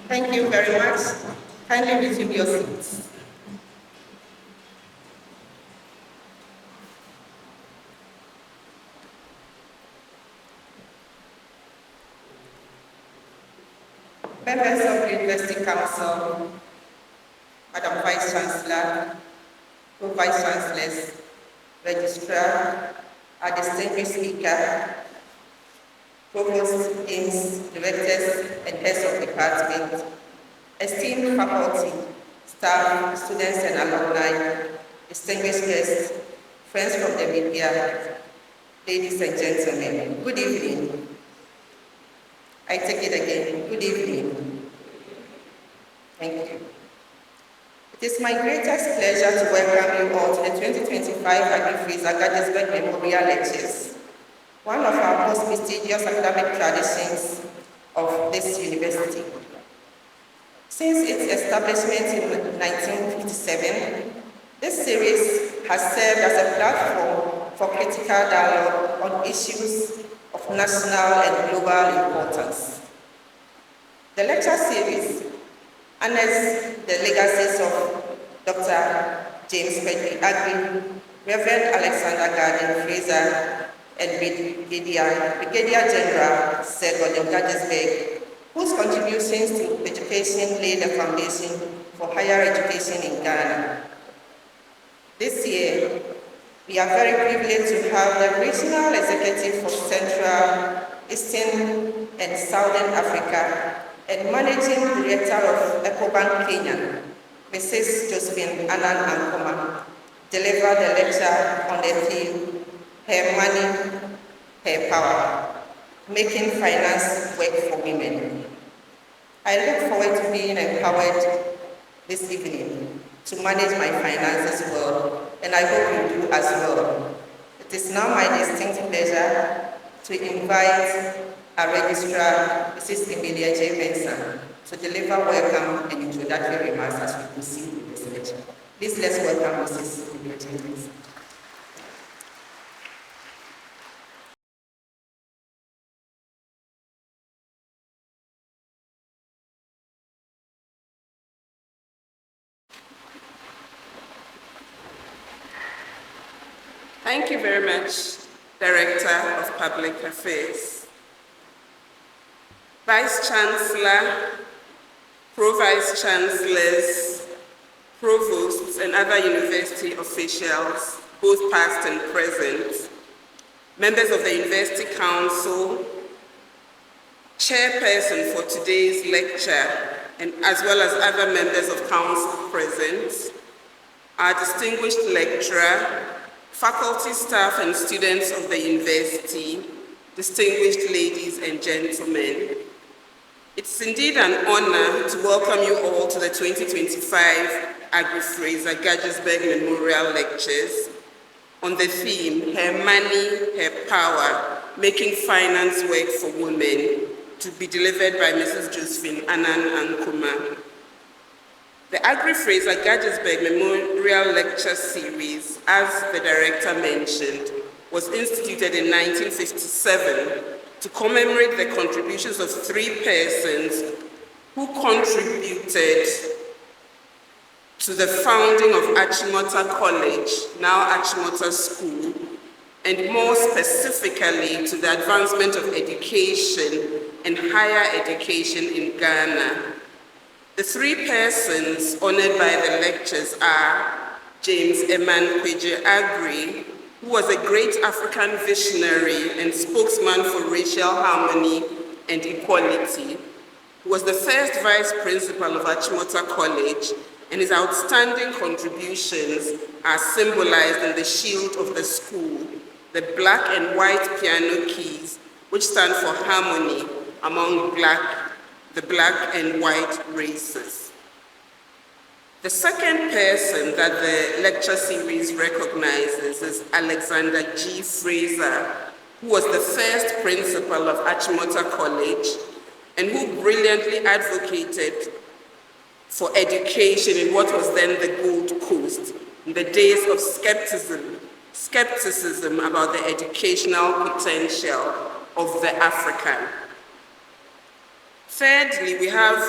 Thank you very much. Kindly resume your seats. Members of the University Council, Madam Vice Chancellor, Co-Vice Chancellors, Registrar, our distinguished speaker, Provost, Deans, Directors, and Heads of Department, esteemed faculty, staff, students, and alumni, distinguished guests, friends from the media, ladies and gentlemen, good evening. I take it again, good evening. Thank you. It is my greatest pleasure to welcome you all to the 2025 Aggrey-Fraser-Guggisberg Memorial Lectures, one of our most prestigious academic traditions of this university. Since its establishment in 1957, this series has served as a platform for critical dialogue on issues of national and global importance. The lecture series honors the legacies of Dr. James Aggrey, Reverend Alexander Aggrey-Fraser, and Brigadier General Sir Guggisberg, whose contributions to education laid the foundation for higher education in Ghana. This year, we are very privileged to have the Regional Executive for Central, Eastern, and Southern Africa and Managing Director of Ecobank Kenya, Mrs. Josephine Anan-Ankomah, deliver the lecture on the theme, Her Money, Her Power, Making Finance Work for Women. I look forward to being empowered this evening to manage my finances well, and I hope you do as well. It is now my distinct pleasure to invite our registrar, Mrs. Emilia J. Benson, to deliver welcome and introductory remarks as we proceed with this lecture. Please let's welcome Mrs. Emilia J. Benson. Thank you very much, Director of Public Affairs. Vice Chancellor, Pro-Vice Chancellors, Provosts, and other university officials, both past and present, members of the University Council, Chairperson for today's lecture, and as well as other members of Council present, our distinguished lecturer, faculty, staff, and students of the university, distinguished ladies and gentlemen. It's indeed an honor to welcome you all to the 2025 Aggrey-Fraser-Guggisberg Memorial Lectures on the theme, Her Money, Her Power, Making Finance Work for Women, to be delivered by Mrs. Josephine Anan-Ankomah. The Aggrey-Fraser-Guggisberg Memorial Lecture Series, as the director mentioned, was instituted in 1957 to commemorate the contributions of 3 persons who contributed to the founding of Achimota College, now Achimota School, and more specifically to the advancement of education and higher education in Ghana. The 3 persons honored by the lectures are James Aggrey, who was a great African visionary and spokesman for racial harmony and equality, who was the first vice principal of Achimota College, and his outstanding contributions are symbolized in the shield of the school, the black and white piano keys, which stand for harmony among the black and white races. The second person that the lecture series recognizes is Alexander G. Fraser, who was the first principal of Achimota College and who brilliantly advocated for education in what was then the Gold Coast, in the days of skepticism about the educational potential of the African. Thirdly, we have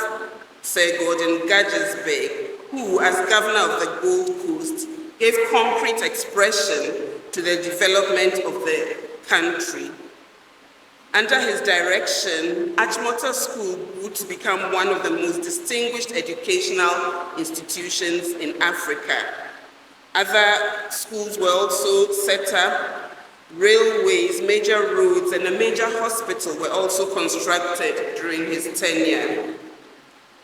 Sir Gordon Guggisberg, who, as governor of the Gold Coast, gave concrete expression to the development of the country. Under his direction, Achimota School grew to become one of the most distinguished educational institutions in Africa. Other schools were also set up. Railways, major roads, and a major hospital were also constructed during his tenure.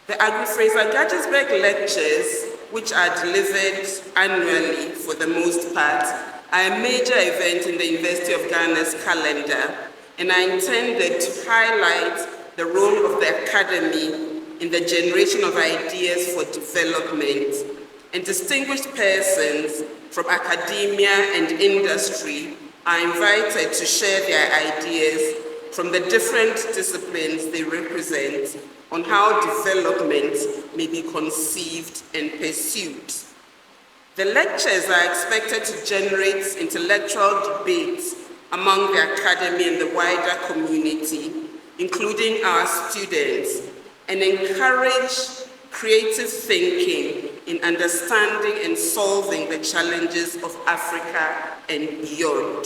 The Aggrey-Fraser-Guggisberg lectures, which are delivered annually for the most part, are a major event in the University of Ghana's calendar and are intended to highlight the role of the academy in the generation of ideas for development, and distinguished persons from academia and industry are invited to share their ideas from the different disciplines they represent on how development may be conceived and pursued. The lectures are expected to generate intellectual debates among the academy and the wider community, including our students, and encourage creative thinking in understanding and solving the challenges of Africa and beyond.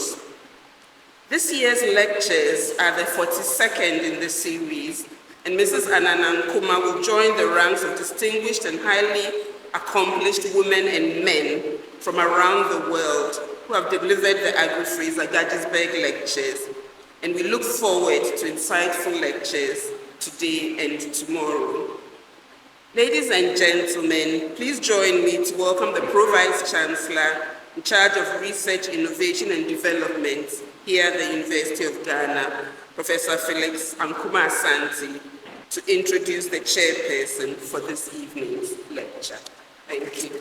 This year's lectures are the 42nd in the series, and Mrs. Anan-Ankomah will join the ranks of distinguished and highly accomplished women and men from around the world who have delivered the Aggrey-Fraser-Guggisberg lectures, and we look forward to insightful lectures today and tomorrow. Ladies and gentlemen, please join me to welcome the Pro-Vice Chancellor in charge of Research, Innovation and Development here at the University of Ghana, Professor Felix Ankuma Asante, to introduce the chairperson for this evening's lecture. Thank you.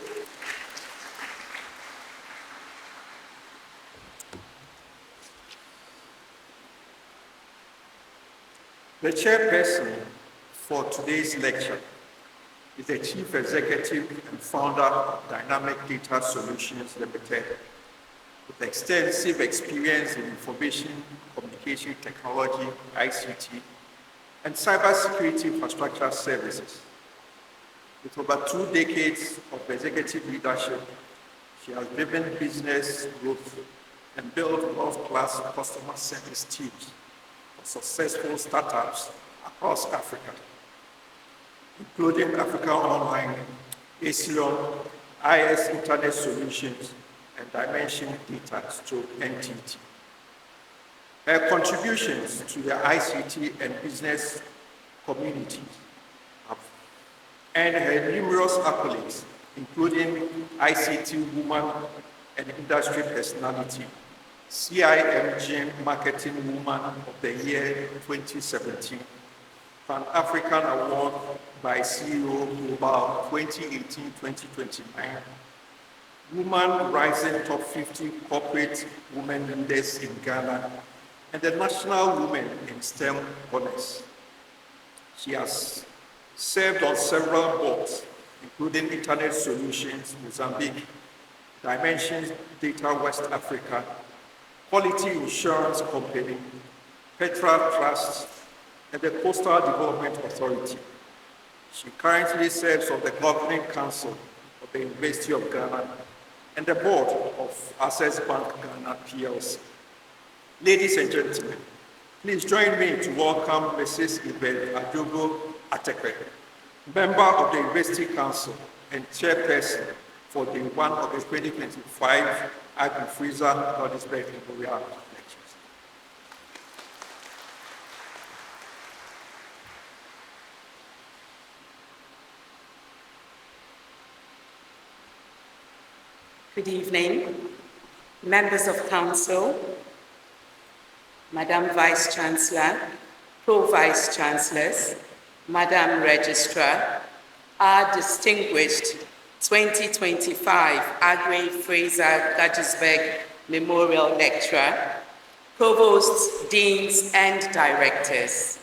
The chairperson for today's lecture is the Chief Executive and Founder of Dynamic Data Solutions Limited, with extensive experience in information communication technology, ICT, and cybersecurity infrastructure services. With over 2 decades of executive leadership, she has driven business growth and built world-class customer service teams for successful startups across Africa, including Africa Online, ASEAN, IS Internet Solutions, and Dimension Data (NTT). Her contributions to the ICT and business communities have earned her numerous accolades, including ICT Woman and Industry Personality, CIMG Marketing Woman of the Year 2017, Pan-African Award by CEO Global 2018-2029, Woman Rising Top 50 Corporate Women Leaders in Ghana, and the National Women in STEM Honors. She has served on several boards, including Internet Solutions Mozambique, Dimension Data West Africa, Quality Insurance Company, Petra Trust, and the Coastal Development Authority. She currently serves on the Governing Council of the University of Ghana and the board of Access Bank Ghana PLC. Ladies and gentlemen, please join me to welcome Mrs. Yvette Adjogo Atekwe, member of the University Council and chairperson for the one of the 2025 Aggrey-Fraser-Guggisberg Memorial Lectures. Good evening, members of council, Madam Vice Chancellor, Pro-Vice Chancellors, Madam Registrar, our distinguished 2025 Aggrey-Fraser-Guggisberg Memorial Lecturer, Provosts, Deans, and Directors,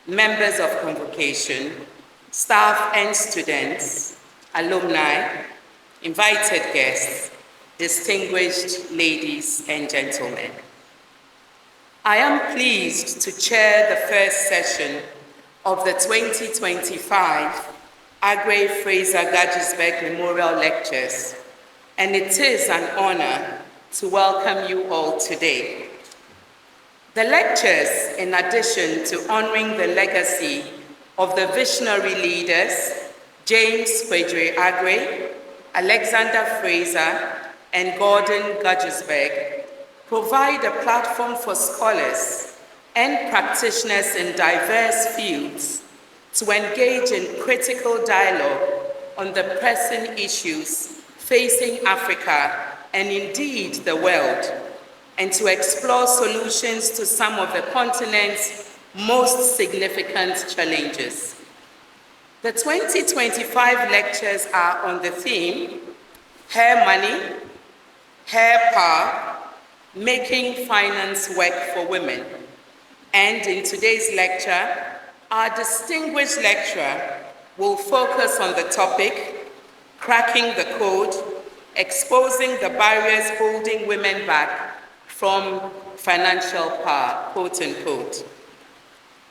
members of convocation, staff and students, alumni, invited guests, distinguished ladies and gentlemen. I am pleased to chair the first session of the 2025 Aggrey-Fraser-Guggisberg Memorial Lectures, and it is an honor to welcome you all today. The lectures, in addition to honoring the legacy of the visionary leaders, James Kwedre Aggrey, Alexander Fraser, and Gordon Guggisberg, provide a platform for scholars and practitioners in diverse fields to engage in critical dialogue on the pressing issues facing Africa and indeed the world, and to explore solutions to some of the continent's most significant challenges. The 2025 lectures are on the theme, Hair Money, Hair Power, Making Finance Work for Women. And in today's lecture, our distinguished lecturer will focus on the topic, Cracking the Code, Exposing the Barriers Holding Women Back from Financial Power, quote unquote.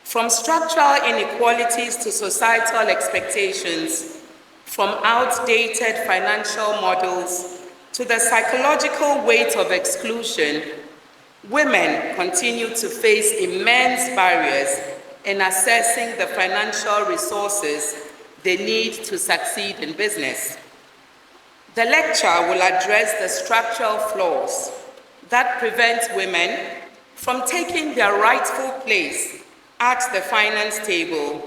From structural inequalities to societal expectations, from outdated financial models to the psychological weight of exclusion, women continue to face immense barriers in accessing the financial resources they need to succeed in business. The lecture will address the structural flaws that prevent women from taking their rightful place at the finance table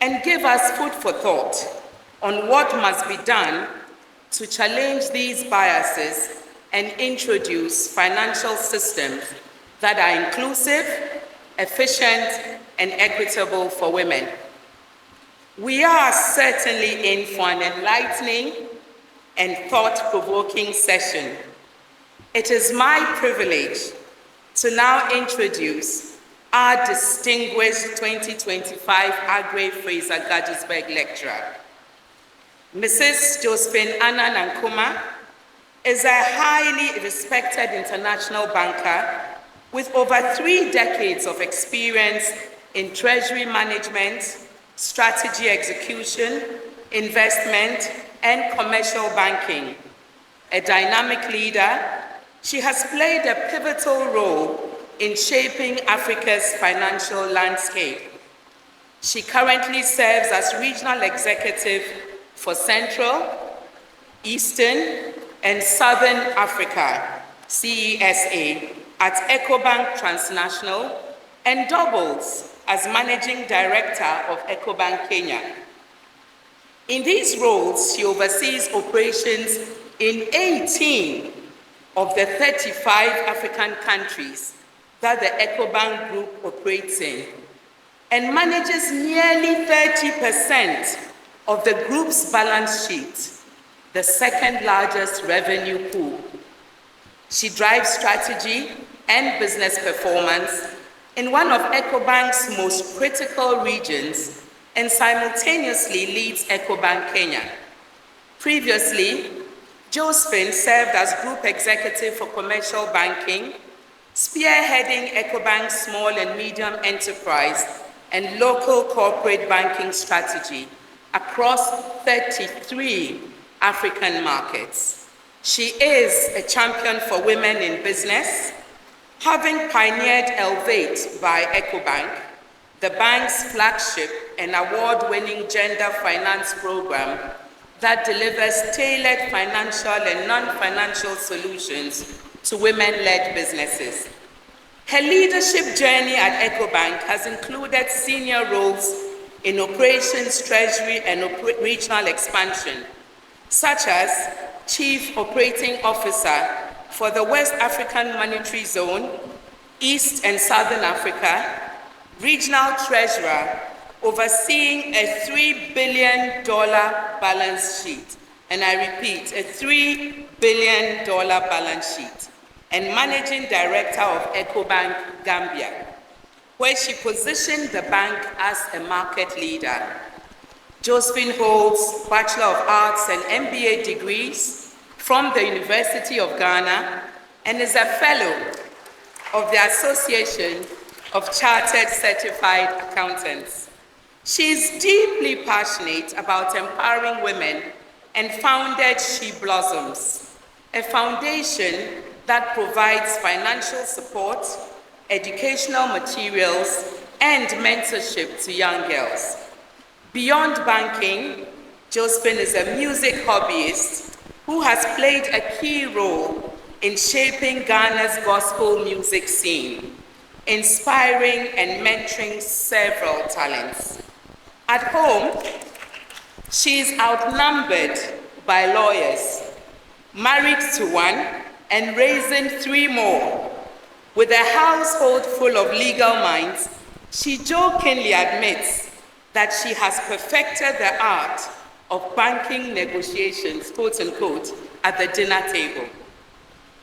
and give us food for thought on what must be done to challenge these biases and introduce financial systems that are inclusive, efficient, and equitable for women. We are certainly in for an enlightening and thought-provoking session. It is my privilege to now introduce our distinguished 2025 Aggrey-Fraser-Guggisberg lecturer. Mrs. Josephine Anan-Ankomah is a highly respected international banker with over 3 decades of experience in treasury management, strategy execution, investment, and commercial banking. A dynamic leader, she has played a pivotal role in shaping Africa's financial landscape. She currently serves as regional executive for Central, Eastern, and Southern Africa, CESA, at Ecobank Transnational, and doubles as Managing Director of Ecobank Kenya. In these roles, she oversees operations in 18 of the 35 African countries that the Ecobank Group operates in, and manages nearly 30% of the group's balance sheet, the second largest revenue pool. She drives strategy and business performance in one of Ecobank's most critical regions and simultaneously leads Ecobank Kenya. Previously, Josephine served as Group Executive for Commercial Banking, spearheading Ecobank's small and medium enterprise and local corporate banking strategy across 33 African markets. She is a champion for women in business, having pioneered Elevate by Ecobank, the bank's flagship and award-winning gender finance program that delivers tailored financial and non-financial solutions to women-led businesses. Her leadership journey at Ecobank has included senior roles in operations, treasury, and regional expansion, such as Chief Operating Officer for the West African Monetary Zone, East and Southern Africa, Regional Treasurer, overseeing a $3 billion balance sheet, and I repeat, a $3 billion balance sheet, and Managing Director of Ecobank Gambia, where she positioned the bank as a market leader. Josephine holds Bachelor of Arts and MBA degrees from the University of Ghana and is a fellow of the Association of Chartered Certified Accountants. She is deeply passionate about empowering women and founded She Blossoms, a foundation that provides financial support, educational materials, and mentorship to young girls. Beyond banking, Josephine is a music hobbyist who has played a key role in shaping Ghana's gospel music scene, inspiring and mentoring several talents. At home, she is outnumbered by lawyers, married to one, and raising 3 more. With a household full of legal minds, she jokingly admits that she has perfected the art of banking negotiations, quote unquote, at the dinner table.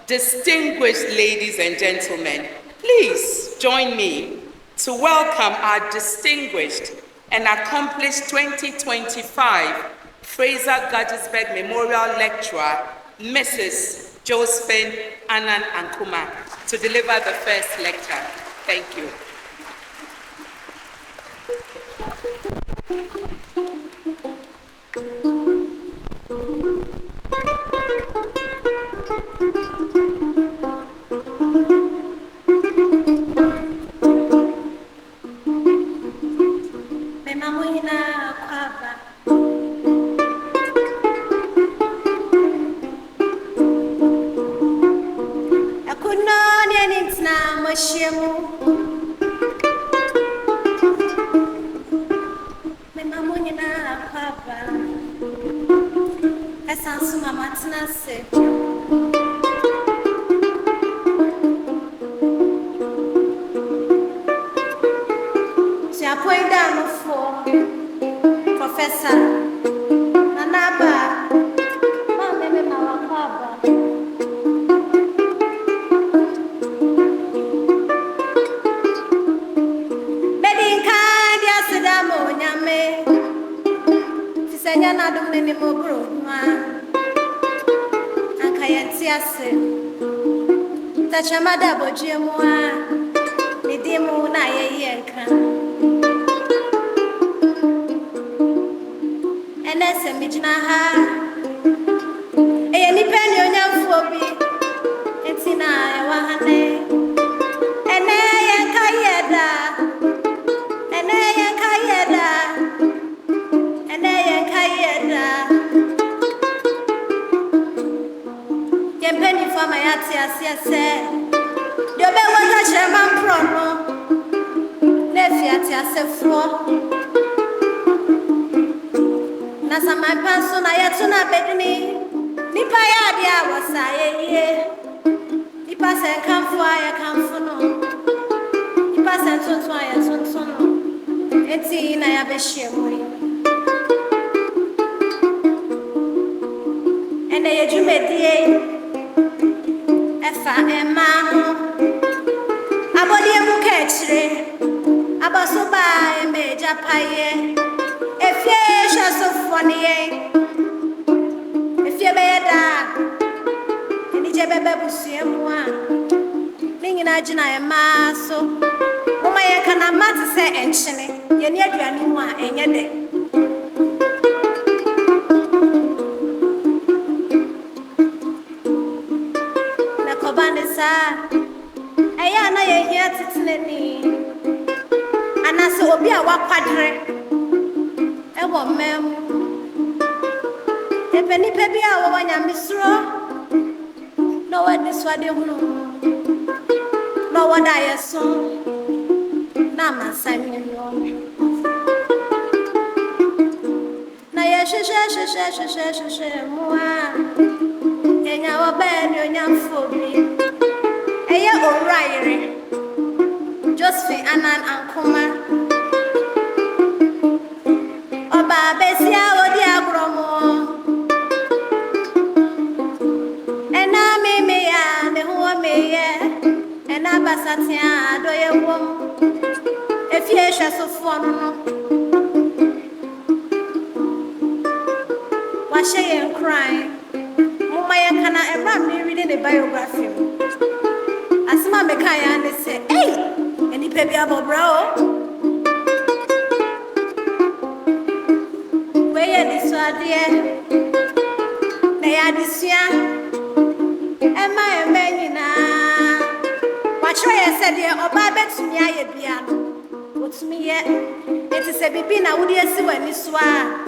Distinguished ladies and gentlemen, please join me to welcome our distinguished and accomplished 2025 Fraser-Guggisberg Memorial Lecturer, Mrs. Josephine Anan-Ankomah, to deliver the first lecture. Thank you. Josephine Anan-Ankomah, Oba Besia Odi Agromo, Ena Meya, Nehua Meya, Ena Basatia, Doye Wom, Efiesha Sofono, Washe and crying, Mumaya Kana, and Rammy reading the biography. Asma Mekaya and they say, hey! Any baby abo bro. Where you this one dear? They are this year. Am I a man now? What should I say dear? Or my bet to me I be what's me yet? It is a baby now would you see when you swear?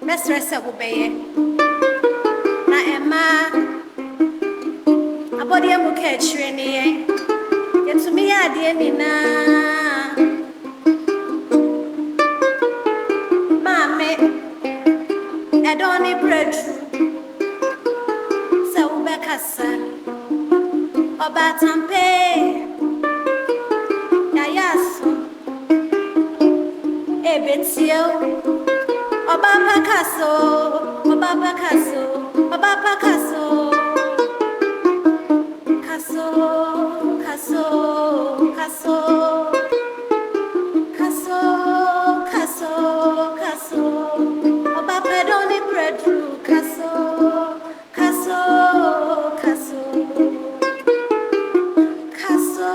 Mistress obey. Na Emma a body of catch any. Yet to me I dear Nina. I don't need bread. So Becassa or Batampe. Yes, a betio or Baba Casso or Baba Casso or Baba Casso. Casso, Casso, Casso. Casso, Casso, Casso. Pedoni breadfruit, casso, casso, casso, casso,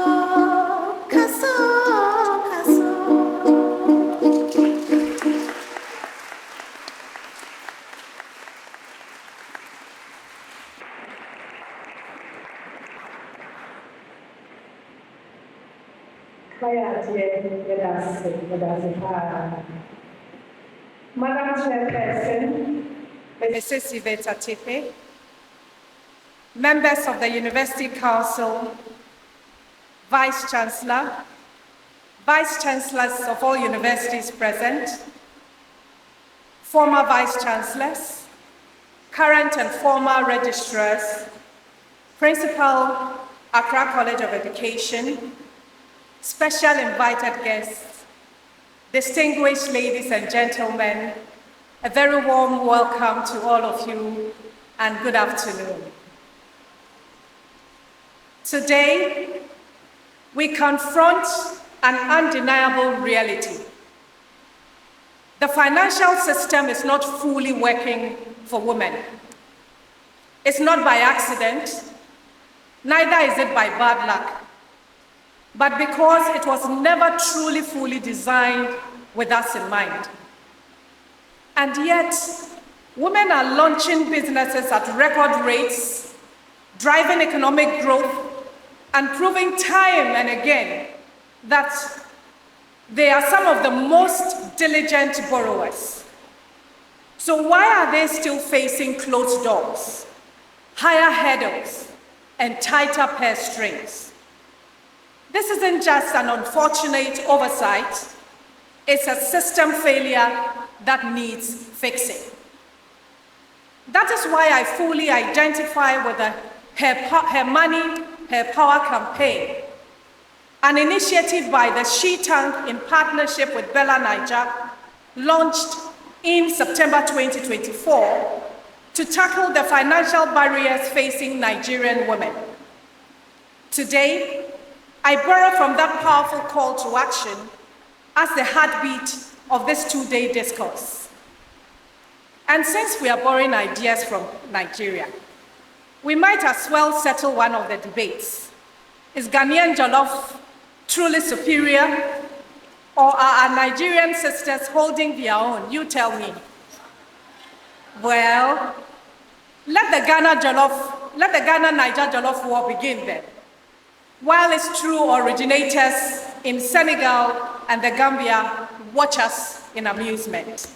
casso, casso. Madam Chairperson, Mrs. Yvette Tepe, members of the University Council, Vice Chancellor, Vice Chancellors of all universities present, former Vice Chancellors, current and former registrars, Principal, Accra College of Education, special invited guests, distinguished ladies and gentlemen, a very warm welcome to all of you and good afternoon. Today, we confront an undeniable reality. The financial system is not fully working for women. It's not by accident, neither is it by bad luck, but because it was never truly fully designed with us in mind. And yet, women are launching businesses at record rates, driving economic growth, and proving time and again that they are some of the most diligent borrowers. So why are they still facing closed doors, higher hurdles, and tighter purse strings? This isn't just an unfortunate oversight, it's a system failure that needs fixing. That is why I fully identify with the Her Money, Her Power campaign, an initiative by the She Tank in partnership with Bella Niger, launched in September 2024 to tackle the financial barriers facing Nigerian women. Today, I borrow from that powerful call to action as the heartbeat of this two-day discourse. And since we are borrowing ideas from Nigeria, we might as well settle one of the debates. Is Ghanaian jollof truly superior, or are our Nigerian sisters holding their own? You tell me. Well, let the Ghana-Niger jollof war begin then. While its true originators in Senegal and the Gambia watch us in amusement.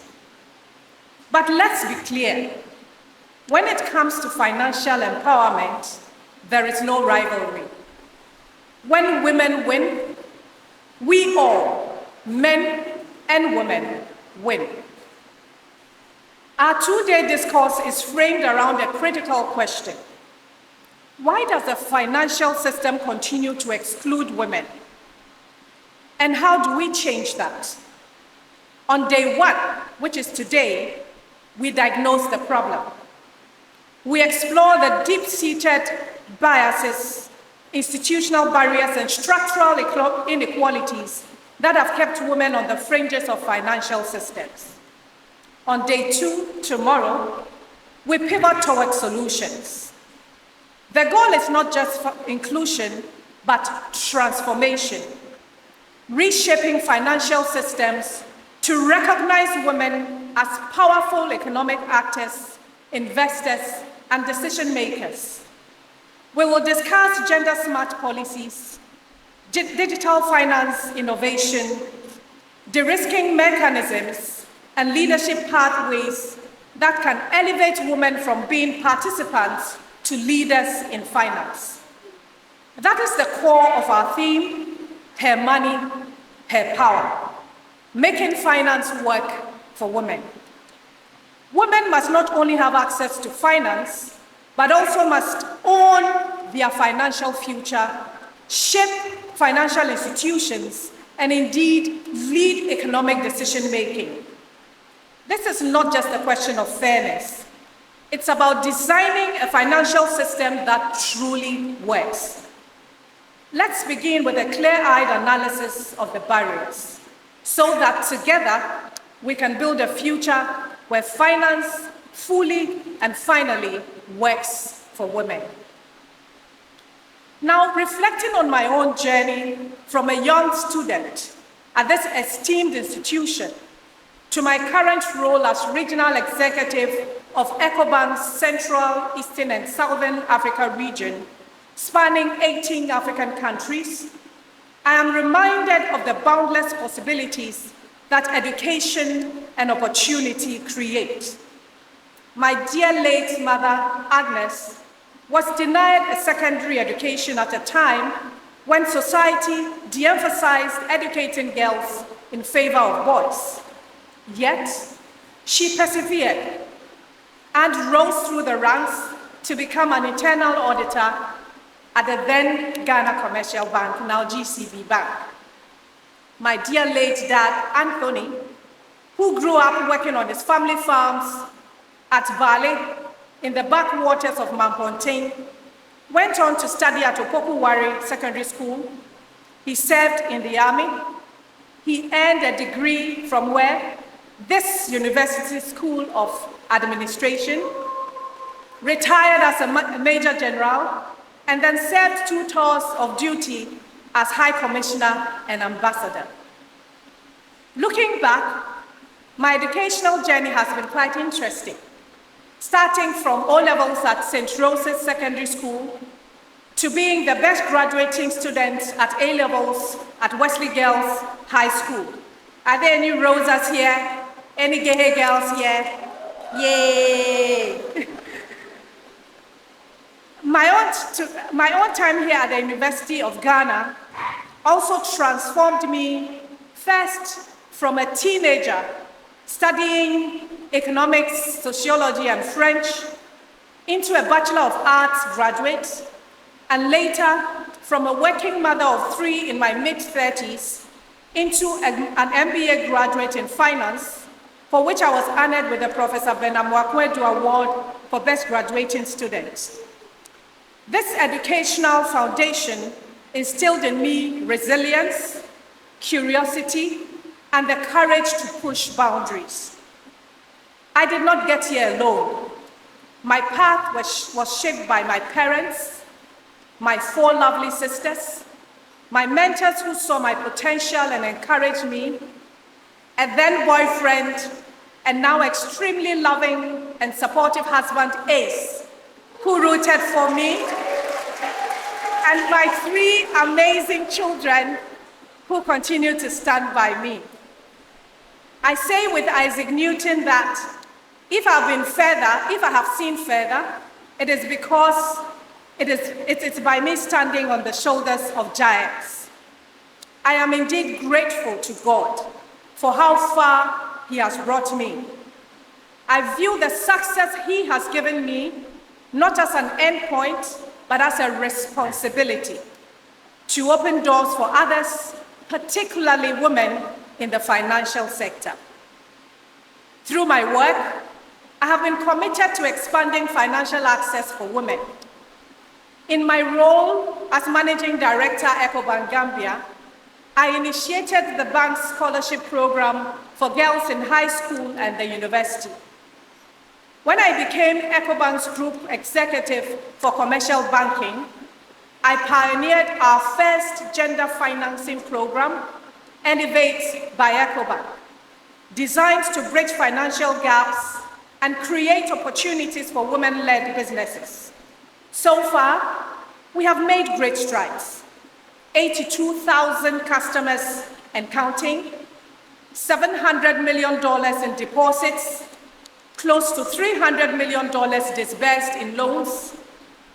But let's be clear, when it comes to financial empowerment, there is no rivalry. When women win, we all, men and women, win. Our two-day discourse is framed around a critical question. Why does the financial system continue to exclude women? And how do we change that? On day one, which is today, we diagnose the problem. We explore the deep-seated biases, institutional barriers, and structural inequalities that have kept women on the fringes of financial systems. On day two, tomorrow, we pivot towards solutions. The goal is not just inclusion, but transformation, reshaping financial systems to recognize women as powerful economic actors, investors, and decision makers. We will discuss gender-smart policies, digital finance innovation, de-risking mechanisms, and leadership pathways that can elevate women from being participants to leaders in finance. That is the core of our theme, her money, her power, making finance work for women. Women must not only have access to finance, but also must own their financial future, shape financial institutions, and indeed lead economic decision-making. This is not just a question of fairness. It's about designing a financial system that truly works. Let's begin with a clear-eyed analysis of the barriers, so that together we can build a future where finance fully and finally works for women. Now, reflecting on my own journey from a young student at this esteemed institution to my current role as regional executive of Ecobank's Central, Eastern, and Southern Africa region, spanning 18 African countries, I am reminded of the boundless possibilities that education and opportunity create. My dear late mother, Agnes, was denied a secondary education at a time when society de-emphasized educating girls in favor of boys. Yet, she persevered and rose through the ranks to become an internal auditor at the then Ghana Commercial Bank, now GCB Bank. My dear late dad, Anthony, who grew up working on his family farms at Vale in the backwaters of Mampontein, went on to study at Opoku-Ware Secondary School. He served in the army. He earned a degree from where? This University School of Administration, retired as a Major General, and then served 2 tours of duty as High Commissioner and Ambassador. Looking back, my educational journey has been quite interesting, starting from O-levels at St. Rose's Secondary School to being the best graduating student at A-levels at Wesley Girls High School. Are there any Rosas here? Any gay girls here? Yay! My own time here at the University of Ghana also transformed me first from a teenager studying economics, sociology, and French into a Bachelor of Arts graduate, and later from a working mother of 3 in my mid-30s into an MBA graduate in finance, for which I was honored with the Professor Benamwakwedu Award for Best Graduating Student. This educational foundation instilled in me resilience, curiosity, and the courage to push boundaries. I did not get here alone. My path was shaped by my parents, my 4 lovely sisters, my mentors who saw my potential and encouraged me, a then boyfriend, and now extremely loving and supportive husband, Ace, who rooted for me, and my 3 amazing children who continue to stand by me. I say with Isaac Newton that if I have seen further, it is because it's by me standing on the shoulders of giants. I am indeed grateful to God for how far He has brought me. I view the success He has given me not as an endpoint, but as a responsibility to open doors for others, particularly women in the financial sector. Through my work, I have been committed to expanding financial access for women. In my role as Managing Director, Ecobank Gambia, I initiated the bank's scholarship program for girls in high school and the university. When I became Ecobank's group executive for commercial banking, I pioneered our first gender financing program, Elevate by Ecobank. designed to bridge financial gaps and create opportunities for women-led businesses. So far, we have made great strides. 82,000 customers and counting, $700 million in deposits, close to $300 million disbursed in loans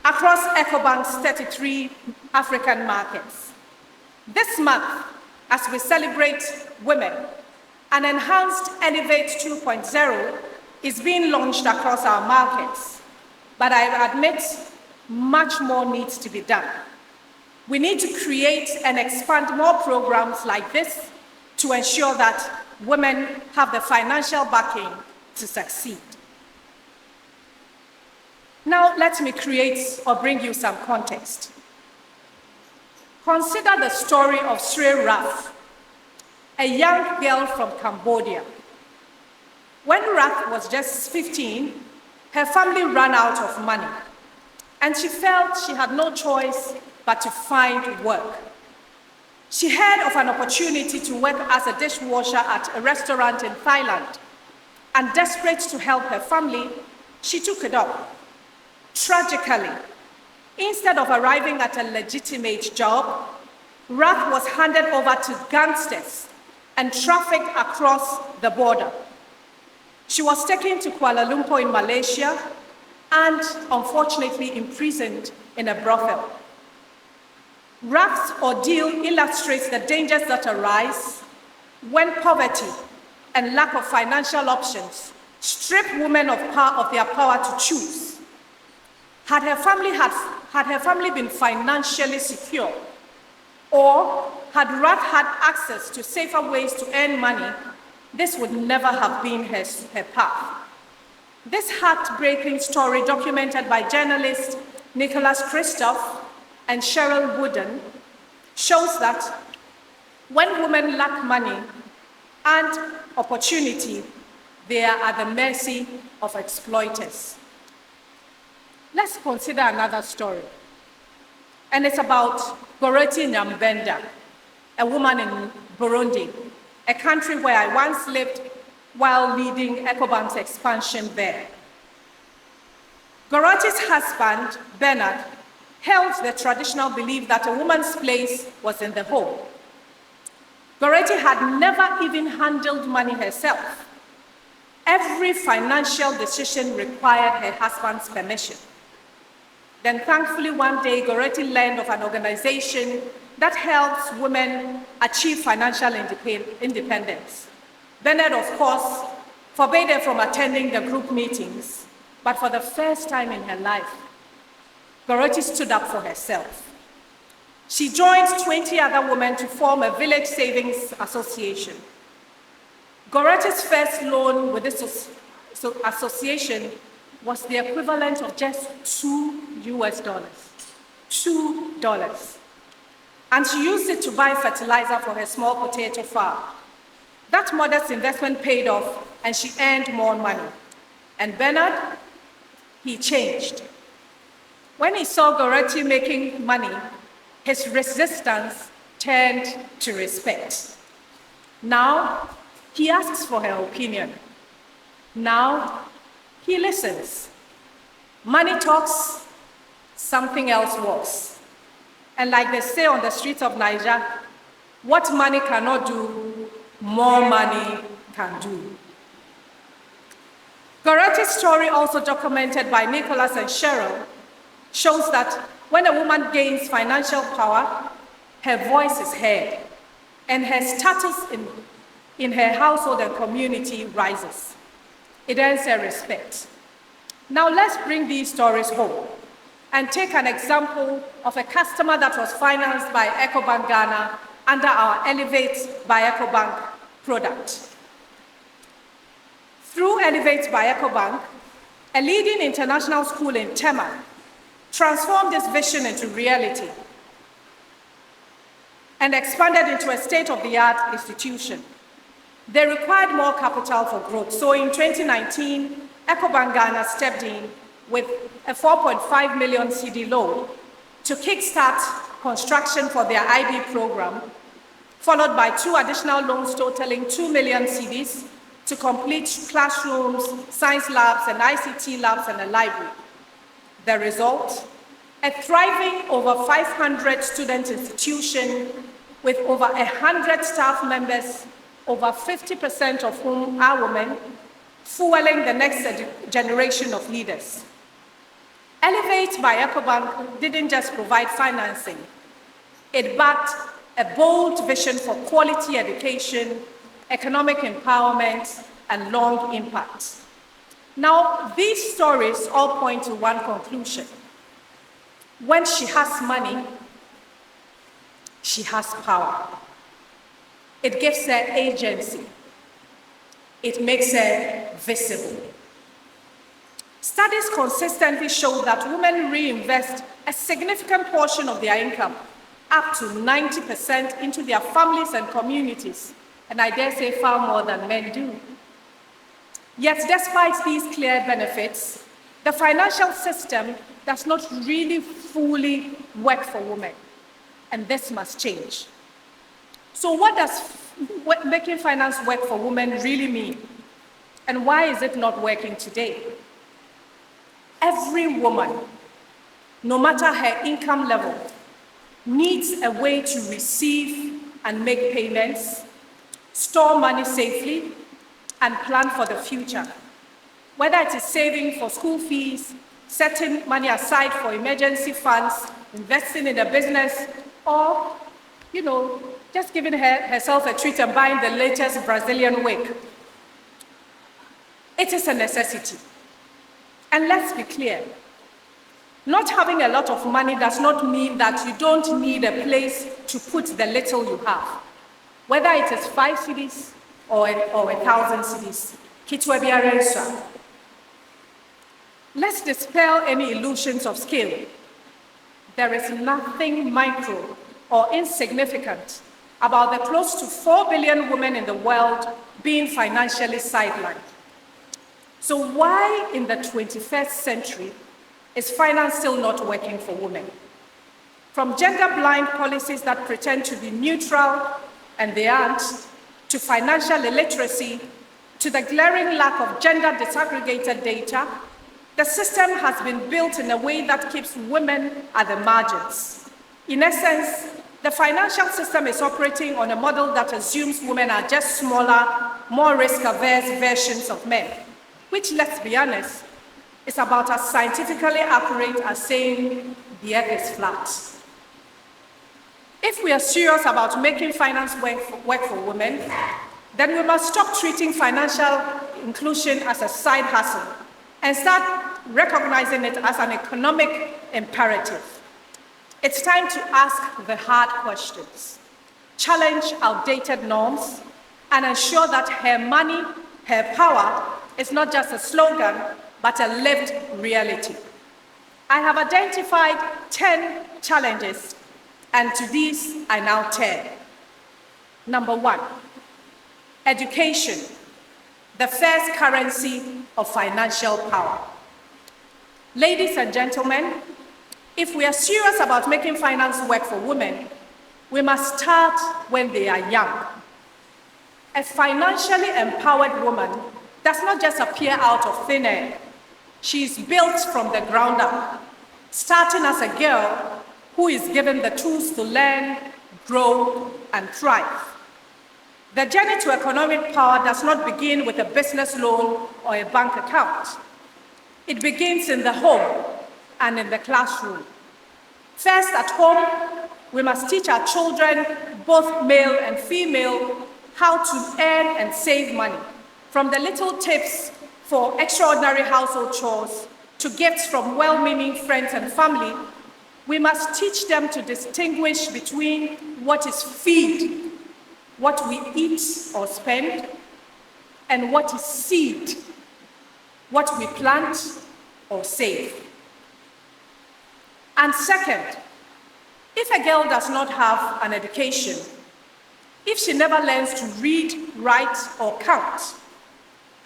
across Ecobank's 33 African markets. This month, as we celebrate women, an enhanced Elevate 2.0 is being launched across our markets, but I admit much more needs to be done. We need to create and expand more programs like this to ensure that women have the financial backing to succeed. Now, let me create or bring you some context. Consider the story of Sri Rath, a young girl from Cambodia. When Rath was just 15, her family ran out of money, and she felt she had no choice but to find work. She heard of an opportunity to work as a dishwasher at a restaurant in Thailand, and desperate to help her family, she took it up. Tragically, instead of arriving at a legitimate job, Rath was handed over to gangsters and trafficked across the border. She was taken to Kuala Lumpur in Malaysia and, unfortunately, imprisoned in a brothel. Rath's ordeal illustrates the dangers that arise when poverty and lack of financial options strip women of their power to choose. Had her family been financially secure, or had Rath had access to safer ways to earn money, this would never have been her path. This heartbreaking story, documented by journalists Nicholas Christoph and Cheryl Wooden, shows that when women lack money and opportunity, they are at the mercy of exploiters. Let's consider another story, and it's about Goreti Nyambenda, a woman in Burundi, a country where I once lived while leading Ecobank's expansion there. Goreti's husband, Bernard, held the traditional belief that a woman's place was in the home. Goreti had never even handled money herself. Every financial decision required her husband's permission. Then thankfully one day, Goreti learned of an organization that helps women achieve financial independence. Bernard, of course, forbade her from attending the group meetings, but for the first time in her life, Goreti stood up for herself. She joined 20 other women to form a village savings association. Goreti's first loan with this association was the equivalent of just $2. $2. And she used it to buy fertilizer for her small potato farm. That modest investment paid off, and she earned more money. And Bernard, he changed. When he saw Goreti making money, his resistance turned to respect. Now, he asks for her opinion. Now, he listens. Money talks, something else works. And like they say on the streets of Niger, what money cannot do, more money can do. Goreti's story, also documented by Nicholas and Cheryl, shows that when a woman gains financial power, her voice is heard, and her status in her household and community rises. It earns her respect. Now let's bring these stories home and take an example of a customer that was financed by Ecobank Ghana under our Elevate by Ecobank product. Through Elevate by Ecobank, a leading international school in Tema transformed this vision into reality and expanded into a state-of-the-art institution. They required more capital for growth. So in 2019, Ecobank Ghana stepped in with a 4.5 million CD loan to kickstart construction for their IB program, followed by 2 additional loans totaling 2 million CDs to complete classrooms, science labs, and ICT labs, and a library. The result? A thriving over 500 student institution with over 100 staff members, over 50% of whom are women, fueling the next generation of leaders. Elevate by Ecobank didn't just provide financing, it backed a bold vision for quality education, economic empowerment, and long impact. Now, these stories all point to one conclusion. When she has money, she has power. It gives her agency. It makes her visible. Studies consistently show that women reinvest a significant portion of their income, up to 90%, into their families and communities, and I dare say far more than men do. Yet, despite these clear benefits, the financial system does not really fully work for women, and this must change. So what does making finance work for women really mean? And why is it not working today? Every woman, no matter her income level, needs a way to receive and make payments, store money safely, and plan for the future. Whether it is saving for school fees, setting money aside for emergency funds, investing in a business, or, just giving herself a treat and buying the latest Brazilian wig. It is a necessity. And let's be clear, not having a lot of money does not mean that you don't need a place to put the little you have. Whether it is 5 cedis or 1,000 cedis, kitwa biara nsua. Let's dispel any illusions of scale. There is nothing micro or insignificant about the close to 4 billion women in the world being financially sidelined. So why in the 21st century is finance still not working for women? From gender-blind policies that pretend to be neutral, and they aren't, to financial illiteracy, to the glaring lack of gender disaggregated data, the system has been built in a way that keeps women at the margins. In essence, the financial system is operating on a model that assumes women are just smaller, more risk-averse versions of men, which, let's be honest, is about as scientifically accurate as saying the earth is flat. If we are serious about making finance work for women, then we must stop treating financial inclusion as a side hustle and start recognizing it as an economic imperative. It's time to ask the hard questions, challenge outdated norms, and ensure that her money, her power, is not just a slogan, but a lived reality. I have identified 10 challenges, and to these I now turn. Number 1, education, the first currency of financial power. Ladies and gentlemen, if we are serious about making finance work for women, we must start when they are young. A financially empowered woman does not just appear out of thin air. She is built from the ground up, starting as a girl who is given the tools to learn, grow, and thrive. The journey to economic power does not begin with a business loan or a bank account. It begins in the home and in the classroom. First, at home, we must teach our children, both male and female, how to earn and save money, from the little tips for extraordinary household chores to gifts from well-meaning friends and family. We must teach them to distinguish between what is feed, what we eat or spend, and what is seed, what we plant or save. And second, if a girl does not have an education, if she never learns to read, write, or count,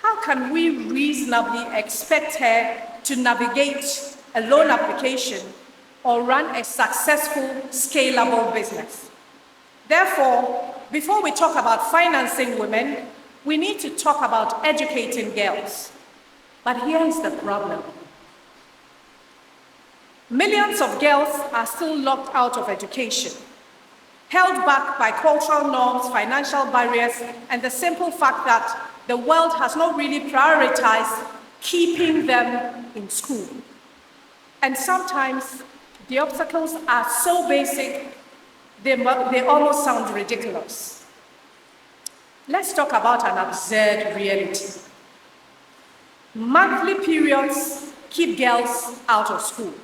how can we reasonably expect her to navigate a loan application or run a successful, scalable business? Therefore, before we talk about financing women, we need to talk about educating girls. But here is the problem. Millions of girls are still locked out of education, held back by cultural norms, financial barriers, and the simple fact that the world has not really prioritized keeping them in school. And sometimes the obstacles are so basic, they almost sound ridiculous. Let's talk about an absurd reality. Monthly periods keep girls out of school.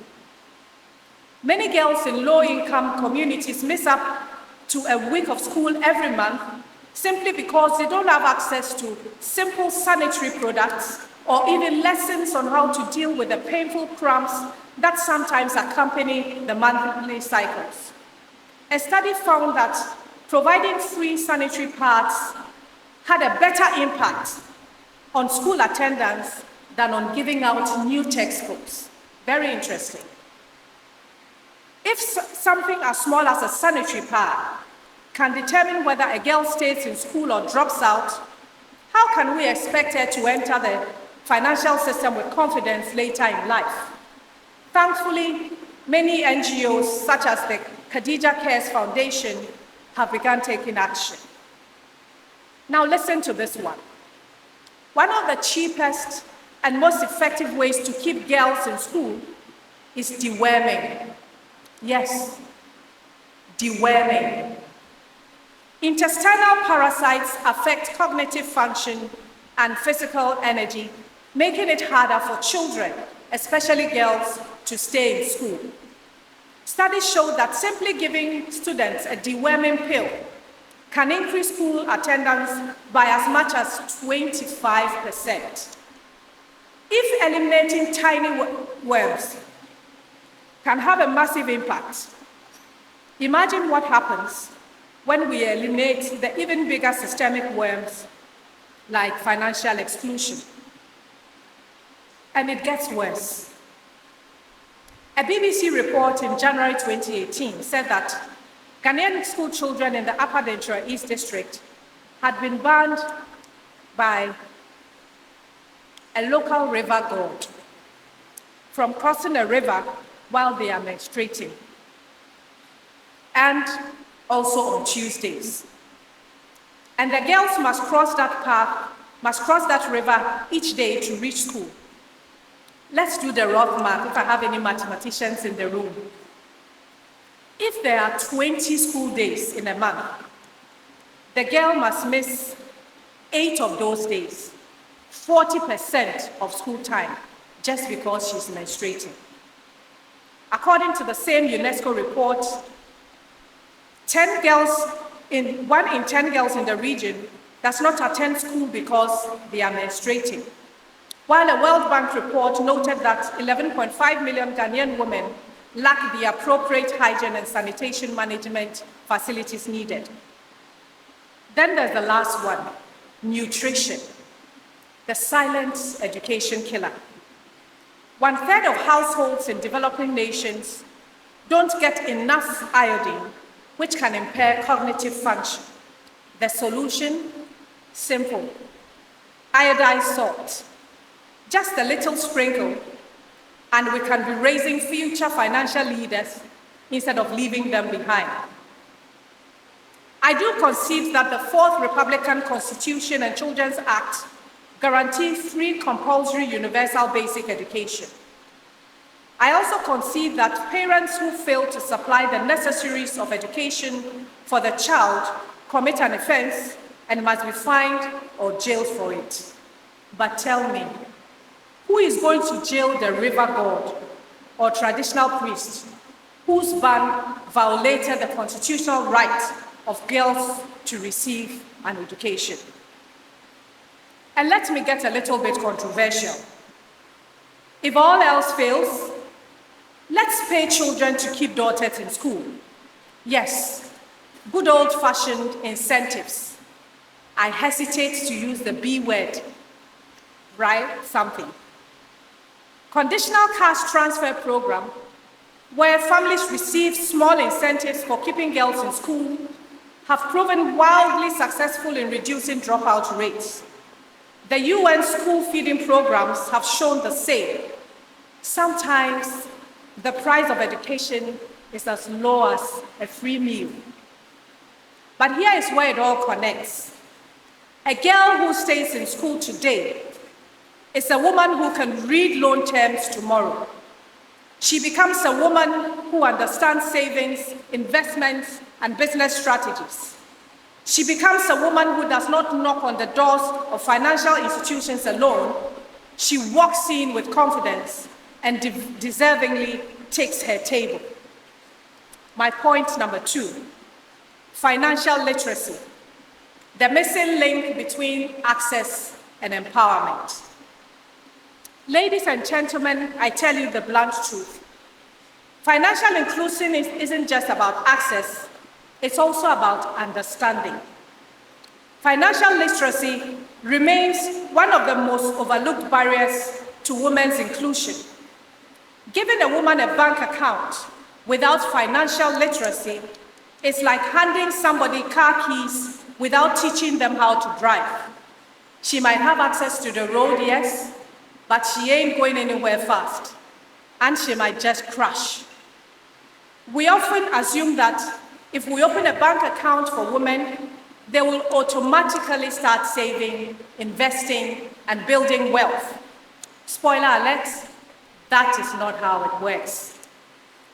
Many girls in low-income communities miss up to a week of school every month simply because they don't have access to simple sanitary products or even lessons on how to deal with the painful cramps that sometimes accompany the monthly cycles. A study found that providing free sanitary pads had a better impact on school attendance than on giving out new textbooks. Very interesting. If something as small as a sanitary pad can determine whether a girl stays in school or drops out, how can we expect her to enter the financial system with confidence later in life? Thankfully, many NGOs, such as the Khadija Cares Foundation, have begun taking action. Now listen to this one. One of the cheapest and most effective ways to keep girls in school is deworming. Yes, deworming. Intestinal parasites affect cognitive function and physical energy, making it harder for children, especially girls, to stay in school. Studies show that simply giving students a deworming pill can increase school attendance by as much as 25%. If eliminating tiny worms can have a massive impact, imagine what happens when we eliminate the even bigger systemic worms like financial exclusion. And it gets worse. A BBC report in January 2018 said that Ghanaian school children in the Upper Dentra East District had been banned by a local river god from crossing a river while they are menstruating, and also on Tuesdays. And the girls must cross that river each day to reach school. Let's do the rough math if I have any mathematicians in the room. If there are 20 school days in a month, the girl must miss 8 of those days, 40% of school time, just because she's menstruating. According to the same UNESCO report, 1 in 10 girls in the region does not attend school because they are menstruating, while a World Bank report noted that 11.5 million Ghanaian women lack the appropriate hygiene and sanitation management facilities needed. Then there's the last one, nutrition, the silent education killer. 1/3 of households in developing nations don't get enough iodine, which can impair cognitive function. The solution? Simple. Iodized salt. Just a little sprinkle, and we can be raising future financial leaders instead of leaving them behind. I do concede that the 4th Republican Constitution and Children's Act guarantee free compulsory universal basic education. I also concede that parents who fail to supply the necessaries of education for the child commit an offense and must be fined or jailed for it. But tell me, who is going to jail the river god or traditional priest whose ban violated the constitutional right of girls to receive an education? And let me get a little bit controversial. If all else fails, let's pay children to keep daughters in school. Yes, good old-fashioned incentives. I hesitate to use the B word, right? Something. Conditional cash transfer program, where families receive small incentives for keeping girls in school, have proven wildly successful in reducing dropout rates. The UN school feeding programs have shown the same. Sometimes the price of education is as low as a free meal. But here is where it all connects. A girl who stays in school today is a woman who can read loan terms tomorrow. She becomes a woman who understands savings, investments, and business strategies. She becomes a woman who does not knock on the doors of financial institutions alone. She walks in with confidence and deservingly takes her table. My point number 2, financial literacy, the missing link between access and empowerment. Ladies and gentlemen, I tell you the blunt truth. Financial inclusion isn't just about access, it's also about understanding. Financial literacy remains one of the most overlooked barriers to women's inclusion. Giving a woman a bank account without financial literacy is like handing somebody car keys without teaching them how to drive. She might have access to the road, yes, but she ain't going anywhere fast, and she might just crash. We often assume that if we open a bank account for women, they will automatically start saving, investing, and building wealth. Spoiler alert, that is not how it works.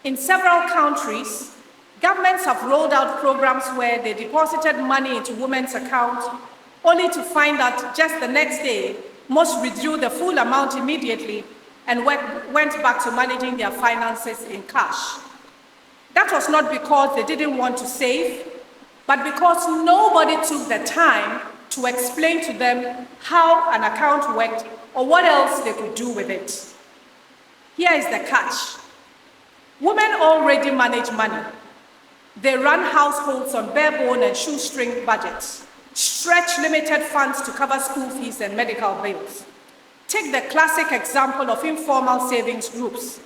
In several countries, governments have rolled out programs where they deposited money into women's accounts, only to find that just the next day, most withdrew the full amount immediately and went back to managing their finances in cash. That was not because they didn't want to save, but because nobody took the time to explain to them how an account worked or what else they could do with it. Here is the catch. Women already manage money. They run households on bare-bone and shoestring budgets, stretch limited funds to cover school fees and medical bills. Take the classic example of informal savings groups.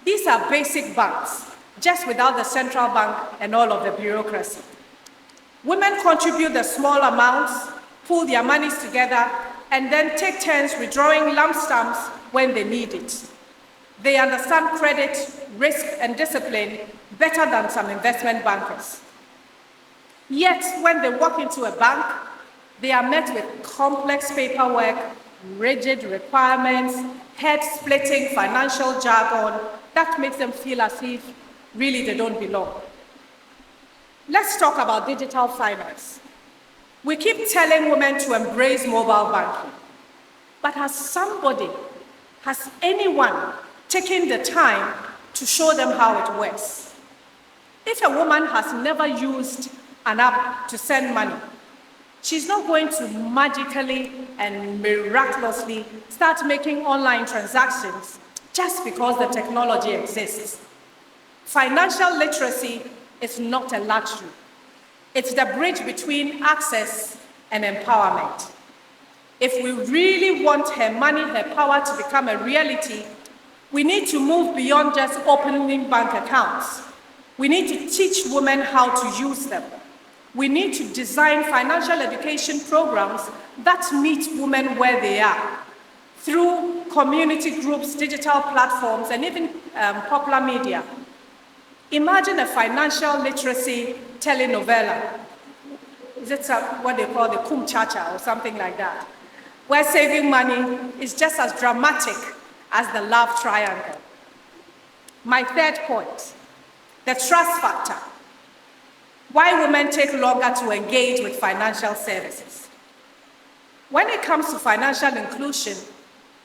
These are basic banks, just without the central bank and all of the bureaucracy. Women contribute the small amounts, pool their monies together, and then take turns withdrawing lump sums when they need it. They understand credit, risk, and discipline better than some investment bankers. Yet, when they walk into a bank, they are met with complex paperwork, rigid requirements, head-splitting financial jargon that makes them feel as if really they don't belong. Let's talk about digital finance. We keep telling women to embrace mobile banking, but has anyone taken the time to show them how it works? If a woman has never used an app to send money, she's not going to magically and miraculously start making online transactions just because the technology exists. Financial literacy is not a luxury. It's the bridge between access and empowerment. If we really want her money, her power to become a reality, we need to move beyond just opening bank accounts. We need to teach women how to use them. We need to design financial education programs that meet women where they are, through community groups, digital platforms, and even popular media. Imagine a financial literacy telenovela. Is it what they call the Kum Cha-Cha or something like that, where saving money is just as dramatic as the love triangle. My third point, the trust factor. Why women take longer to engage with financial services. When it comes to financial inclusion,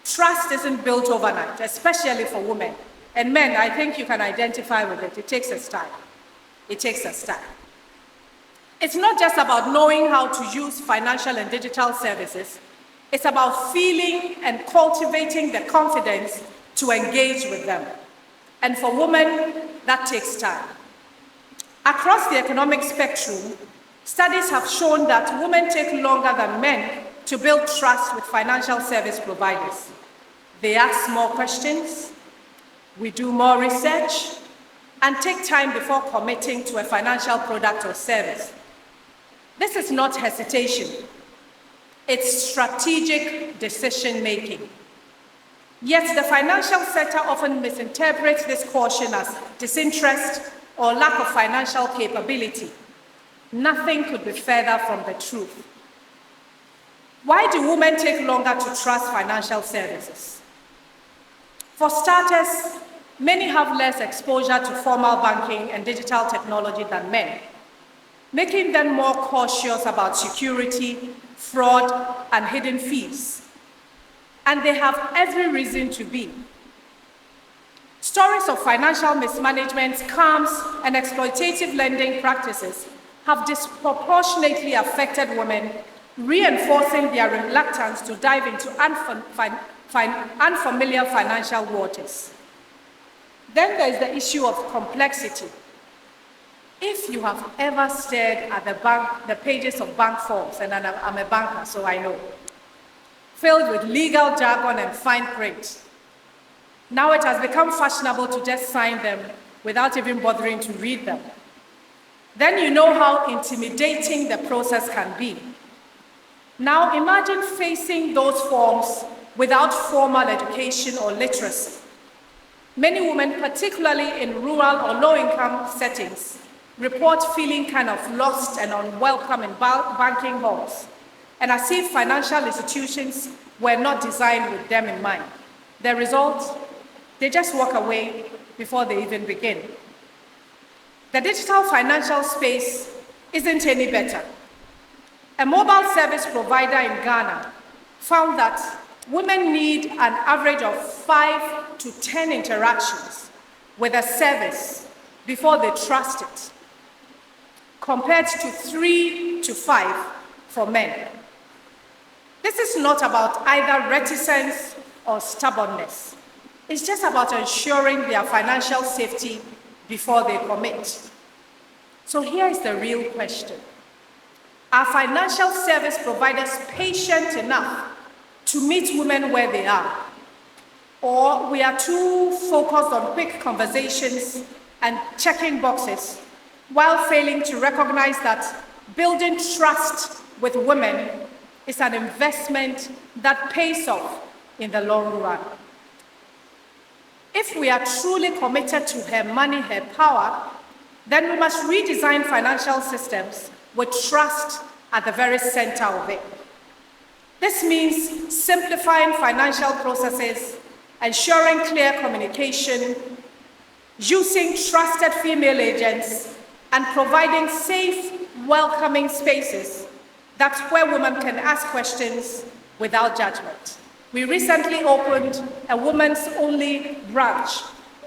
trust isn't built overnight, especially for women. And men, I think you can identify with it. It takes us time. It takes us time. It's not just about knowing how to use financial and digital services. It's about feeling and cultivating the confidence to engage with them. And for women, that takes time. Across the economic spectrum, studies have shown that women take longer than men to build trust with financial service providers. They ask more questions, we do more research, and take time before committing to a financial product or service. This is not hesitation. It's strategic decision-making. Yet the financial sector often misinterprets this caution as disinterest or lack of financial capability. Nothing could be further from the truth. Why do women take longer to trust financial services? For starters, many have less exposure to formal banking and digital technology than men, making them more cautious about security, fraud, and hidden fees. And they have every reason to be. Stories of financial mismanagement, scams, and exploitative lending practices have disproportionately affected women, reinforcing their reluctance to dive into unfamiliar financial waters. Then there is the issue of complexity. If you have ever stared at the pages of bank forms, and I'm a banker, so I know, filled with legal jargon and fine print, now it has become fashionable to just sign them without even bothering to read them. Then you know how intimidating the process can be. Now imagine facing those forms without formal education or literacy. Many women, particularly in rural or low-income settings, report feeling kind of lost and unwelcome in banking halls, and as if financial institutions were not designed with them in mind. The result? They just walk away before they even begin. The digital financial space isn't any better. A mobile service provider in Ghana found that women need an average of 5 to 10 interactions with a service before they trust it, compared to 3 to 5 for men. This is not about either reticence or stubbornness. It's just about ensuring their financial safety before they commit. So here is the real question. Are financial service providers patient enough to meet women where they are? Or we are too focused on quick conversations and checking boxes while failing to recognize that building trust with women is an investment that pays off in the long run. If we are truly committed to her money, her power, then we must redesign financial systems with trust at the very center of it. This means simplifying financial processes, ensuring clear communication, using trusted female agents, and providing safe, welcoming spaces. That's where women can ask questions without judgment. We recently opened a women's-only branch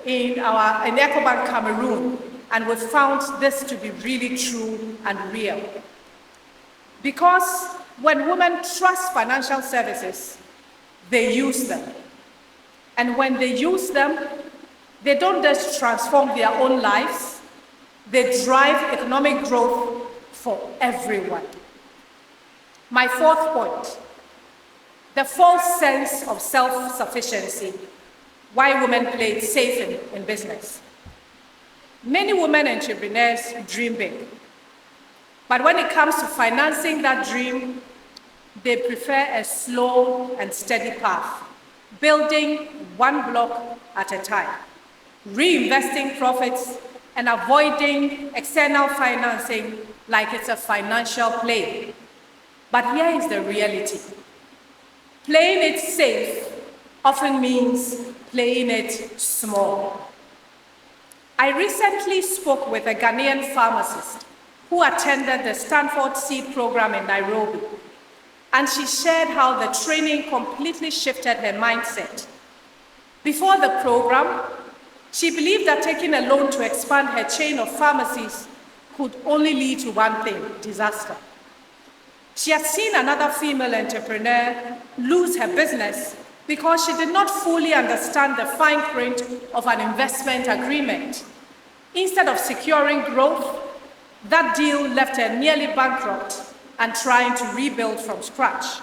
in Ecobank, Cameroon, and we found this to be really true and real. Because when women trust financial services, they use them. And when they use them, they don't just transform their own lives, they drive economic growth for everyone. My fourth point, the false sense of self-sufficiency, why women play it safe in business. Many women entrepreneurs dream big, but when it comes to financing that dream, they prefer a slow and steady path, building one block at a time, reinvesting profits and avoiding external financing like it's a financial play. But here is the reality. Playing it safe often means playing it small. I recently spoke with a Ghanaian pharmacist who attended the Stanford Seed program in Nairobi, and she shared how the training completely shifted her mindset. Before the program, she believed that taking a loan to expand her chain of pharmacies could only lead to one thing: disaster. She had seen another female entrepreneur lose her business because she did not fully understand the fine print of an investment agreement. Instead of securing growth, that deal left her nearly bankrupt and trying to rebuild from scratch.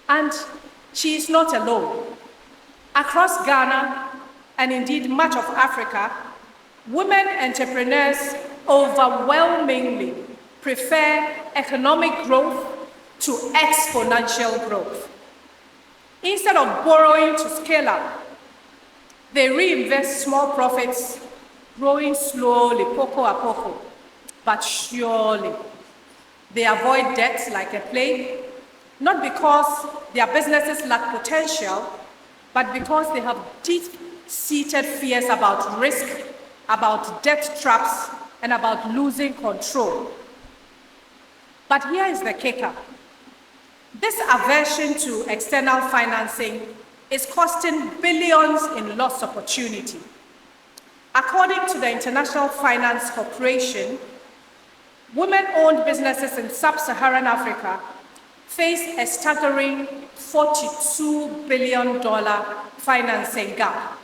And she is not alone. Across Ghana, and indeed much of Africa, women entrepreneurs overwhelmingly prefer economic growth to exponential growth. Instead of borrowing to scale up, they reinvest small profits, growing slowly, poco a poco, but surely. They avoid debt like a plague, not because their businesses lack potential, but because they have deep-seated fears about risk, about debt traps, and about losing control. But here is the kicker. This aversion to external financing is costing billions in lost opportunity. According to the International Finance Corporation, women-owned businesses in sub-Saharan Africa face a staggering $42 billion financing gap.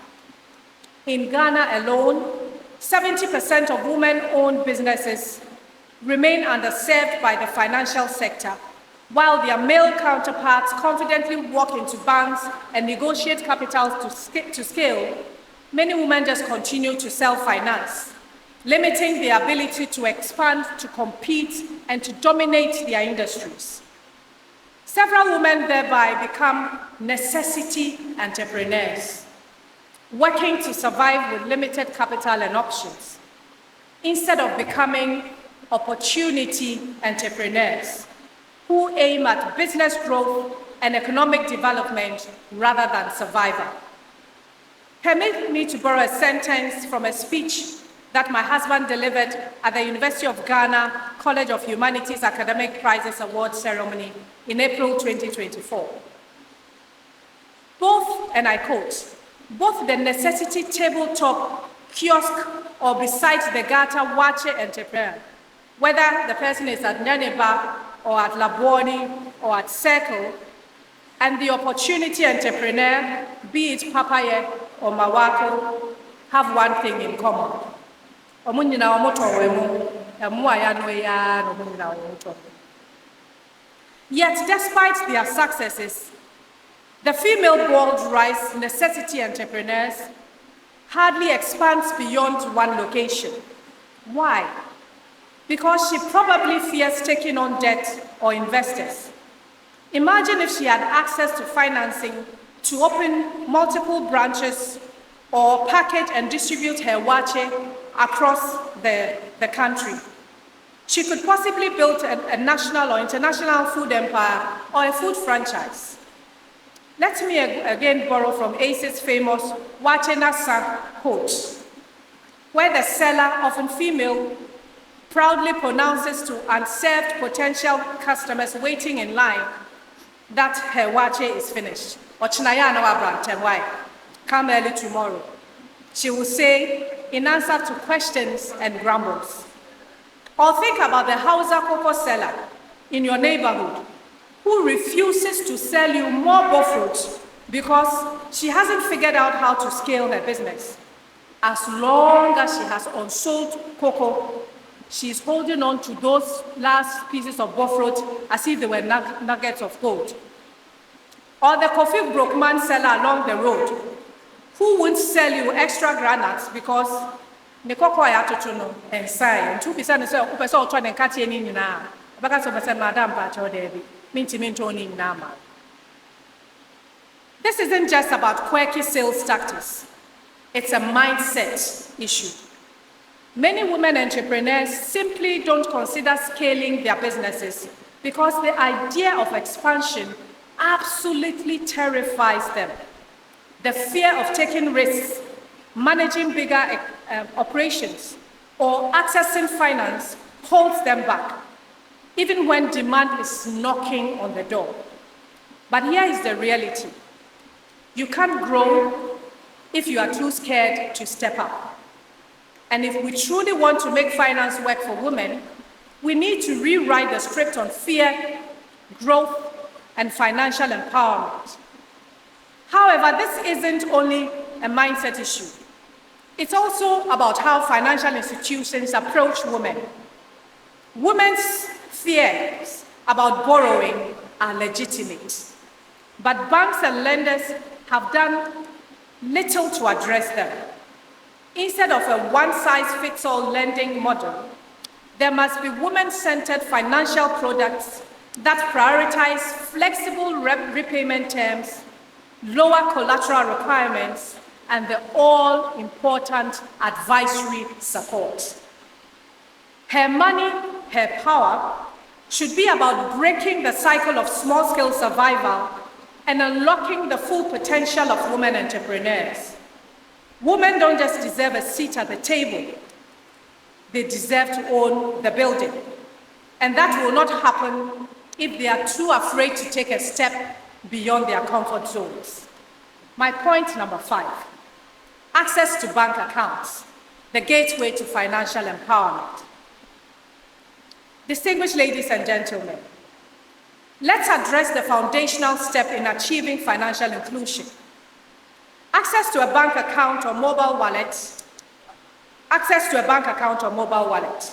In Ghana alone, 70% of women-owned businesses remain underserved by the financial sector, while their male counterparts confidently walk into banks and negotiate capital to scale. Many women just continue to self-finance, limiting their ability to expand, to compete, and to dominate their industries. Several women thereby become necessity entrepreneurs, working to survive with limited capital and options, instead of becoming opportunity entrepreneurs who aim at business growth and economic development rather than survival. Permit me to borrow a sentence from a speech that my husband delivered at the University of Ghana College of Humanities Academic Prizes Award ceremony in April 2024. Both, and I quote, both the necessity tabletop, kiosk, or beside the gutter wache entrepreneur, whether the person is at Nyaneba or at Labwani or at Circle, and the opportunity entrepreneur, be it Papaye or Mawako, have one thing in common. Yet, despite their successes, the female bold rise necessity entrepreneurs hardly expands beyond one location. Why? Because she probably fears taking on debt or investors. Imagine if she had access to financing to open multiple branches or package and distribute her wache across the country. She could possibly build a national or international food empire or a food franchise. Let me again borrow from ACE's famous Wache Nasa quote, where the seller, often female, proudly pronounces to unserved potential customers waiting in line that her wache is finished. Come early tomorrow. She will say in answer to questions and grumbles. Or think about the Hausa cocoa seller in your neighborhood who refuses to sell you more bofruit because she hasn't figured out how to scale her business. As long as she has unsold cocoa, she's holding on to those last pieces of bofruit as if they were nuggets of gold. Or the coffee broke man seller along the road who won't sell you extra granules because ne cocoa ayatotono and sign 2% so upe so try and cut any na baka so person madam pa cho debi minti mintoni nama. This isn't just about quirky sales tactics. It's a mindset issue. Many women entrepreneurs simply don't consider scaling their businesses because the idea of expansion absolutely terrifies them. The fear of taking risks, managing bigger operations, or accessing finance holds them back, even when demand is knocking on the door. But here is the reality. You can't grow if you are too scared to step up. And if we truly want to make finance work for women, we need to rewrite the script on fear, growth, and financial empowerment. However, this isn't only a mindset issue. It's also about how financial institutions approach women. Women's fears about borrowing are legitimate, but banks and lenders have done little to address them. Instead of a one-size-fits-all lending model, There must be women-centered financial products that prioritize flexible repayment terms, lower collateral requirements, and the all-important advisory support. Her money, her power should be about breaking the cycle of small-scale survival and unlocking the full potential of women entrepreneurs. Women don't just deserve a seat at the table, they deserve to own the building. And that will not happen if they are too afraid to take a step beyond their comfort zones. My point number 5, access to bank accounts, the gateway to financial empowerment. Distinguished ladies and gentlemen, let's address the foundational step in achieving financial inclusion. Access to a bank account or mobile wallet. Access to a bank account or mobile wallet.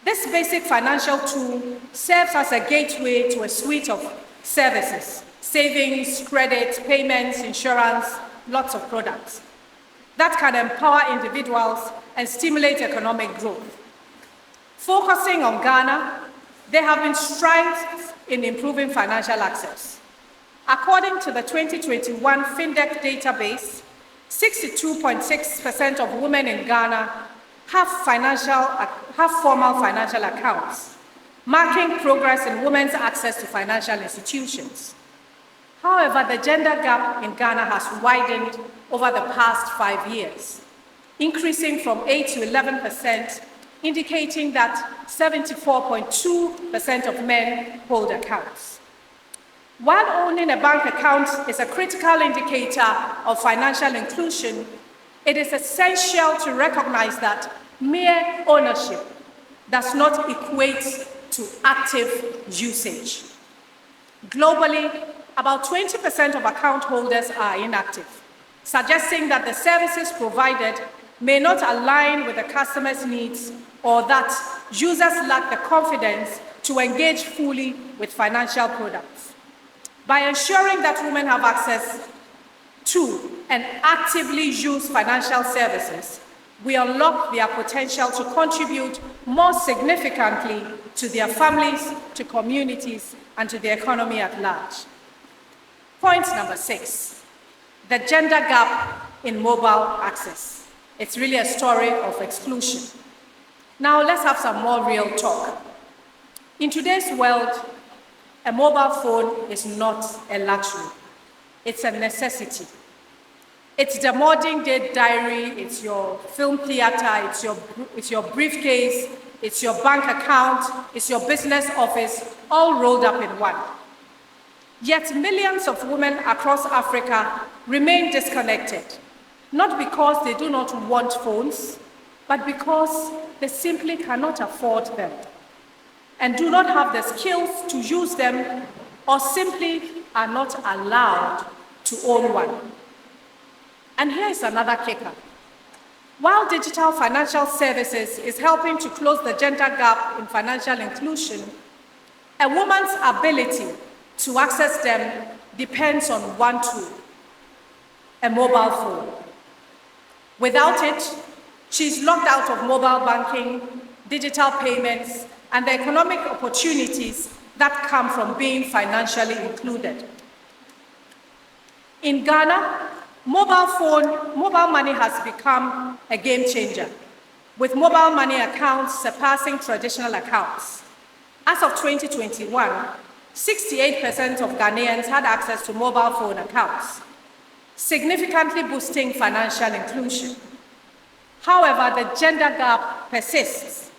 This basic financial tool serves as a gateway to a suite of services, savings, credit, payments, insurance, lots of products that can empower individuals and stimulate economic growth. Focusing on Ghana, there have been strides in improving financial access. According to the 2021 FinDec database, 62.6% of women in Ghana have formal financial accounts, marking progress in women's access to financial institutions. However, the gender gap in Ghana has widened over the past 5 years, increasing from 8 to 11%, indicating that 74.2% of men hold accounts. While owning a bank account is a critical indicator of financial inclusion, it is essential to recognize that mere ownership does not equate to active usage. Globally, about 20% of account holders are inactive, suggesting that the services provided may not align with the customer's needs or that users lack the confidence to engage fully with financial products. By ensuring that women have access to and actively use financial services, we unlock their potential to contribute more significantly to their families, to communities, and to the economy at large. Point number 6, the gender gap in mobile access. It's really a story of exclusion. Now let's have some more real talk. In today's world, a mobile phone is not a luxury. It's a necessity. It's the modern day diary, it's your film theater, it's your briefcase, it's your bank account, it's your business office, all rolled up in one. Yet millions of women across Africa remain disconnected, not because they do not want phones, but because they simply cannot afford them and do not have the skills to use them or simply are not allowed to own one. And here is another kicker. While digital financial services is helping to close the gender gap in financial inclusion, a woman's ability to access them depends on one tool, a mobile phone. Without it, she's locked out of mobile banking, digital payments, and the economic opportunities that come from being financially included. In Ghana, mobile money has become a game changer, with mobile money accounts surpassing traditional accounts. As of 2021, 68% of Ghanaians had access to mobile phone accounts, significantly boosting financial inclusion. However, the gender gap persists,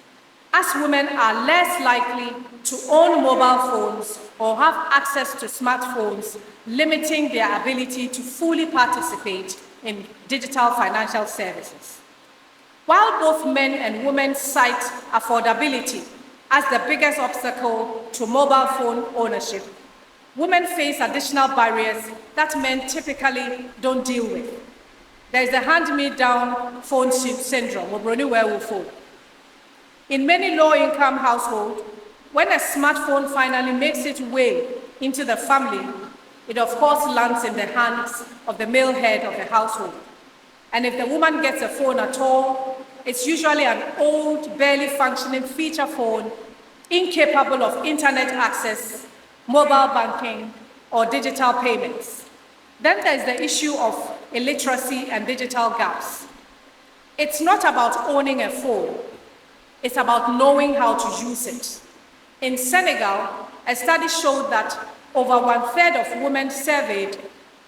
as women are less likely to own mobile phones or have access to smartphones, limiting their ability to fully participate in digital financial services. While both men and women cite affordability as the biggest obstacle to mobile phone ownership, women face additional barriers that men typically don't deal with. There is the hand-me-down phone syndrome, Obroni werewolf phone. In many low-income households, when a smartphone finally makes its way into the family, it of course lands in the hands of the male head of the household. And if the woman gets a phone at all, it's usually an old, barely functioning feature phone, incapable of internet access, mobile banking, or digital payments. Then there's the issue of illiteracy and digital gaps. It's not about owning a phone, it's about knowing how to use it. In Senegal, a study showed that over 1/3 of women surveyed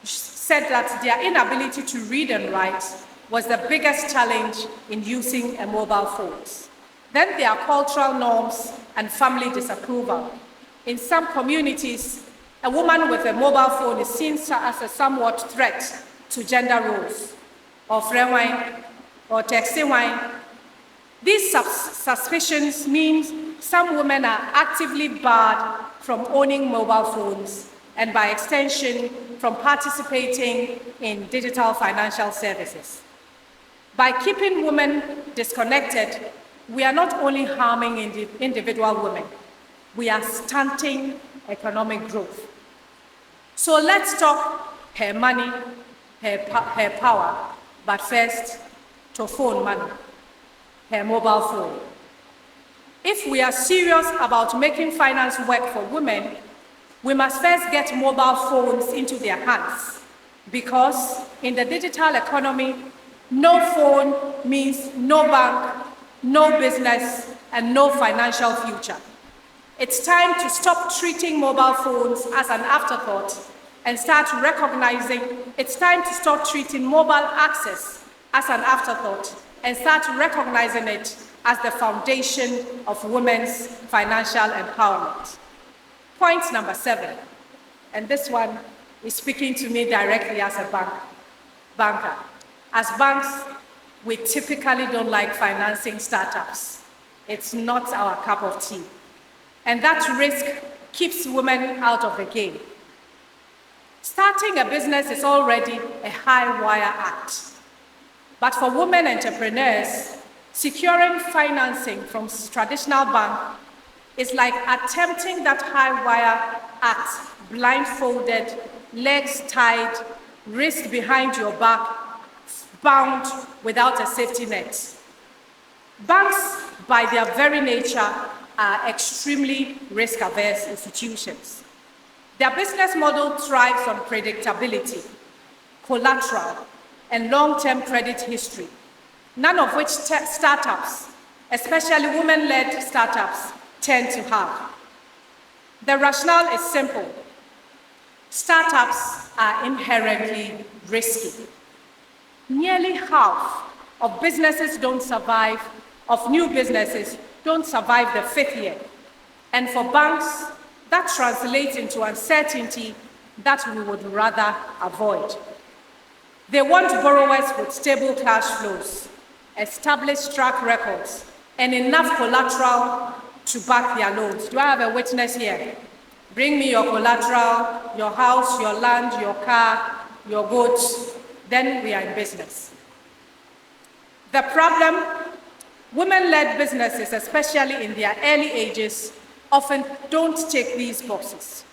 said that their inability to read and write was the biggest challenge in using a mobile phone. Then there are cultural norms and family disapproval. In some communities, a woman with a mobile phone is seen as a somewhat threat to gender roles, or friend wine, or texting wine. These suspicions mean some women are actively barred from owning mobile phones and by extension from participating in digital financial services. By keeping women disconnected, we are not only harming individual women, we are stunting economic growth. So let's talk her money, her power, but first to phone money, her mobile phone. If we are serious about making finance work for women, we must first get mobile phones into their hands, because in the digital economy, no phone means no bank, no business, and no financial future. It's time to stop treating mobile phones as an afterthought and start recognizing, it's time to stop treating mobile access as an afterthought and start recognizing it as the foundation of women's financial empowerment. Point number 7, and this one is speaking to me directly as a banker. As banks, we typically don't like financing startups. It's not our cup of tea. And that risk keeps women out of the game. Starting a business is already a high-wire act. But for women entrepreneurs, securing financing from traditional bank is like attempting that high-wire act blindfolded, legs tied, wrist behind your back, bound without a safety net. Banks, by their very nature, are extremely risk-averse institutions. Their business model thrives on predictability, collateral, and long-term credit history, none of which startups, especially women-led startups, tend to have. The rationale is simple. Startups are inherently risky. Nearly half of businesses don't survive, of new businesses don't survive the 5th year. And for banks, that translates into uncertainty that we would rather avoid. They want borrowers with stable cash flows, established track records, and enough collateral to back their loans. Do I have a witness here? Bring me your collateral, your house, your land, your car, your goods, then we are in business. The problem, women-led businesses, especially in their early ages, often don't tick these boxes.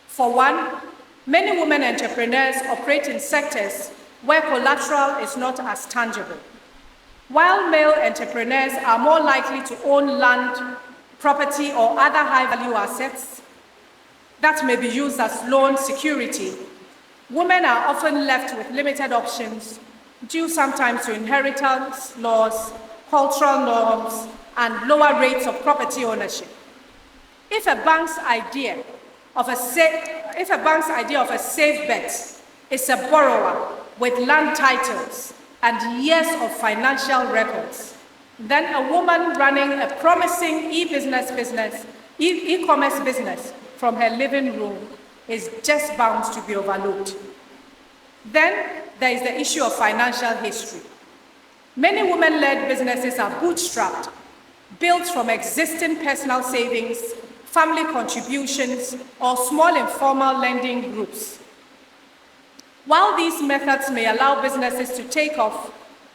For one, many women entrepreneurs operate in sectors where collateral is not as tangible. While male entrepreneurs are more likely to own land, property, or other high-value assets that may be used as loan security, women are often left with limited options due sometimes to inheritance laws, cultural norms, and lower rates of property ownership. If a bank's idea of a safe bet is a borrower with land titles and years of financial records, then a woman running a promising e-commerce business from her living room is just bound to be overlooked. Then there is the issue of financial history. Many women-led businesses are bootstrapped, built from existing personal savings, family contributions, or small informal lending groups. While these methods may allow businesses to take off,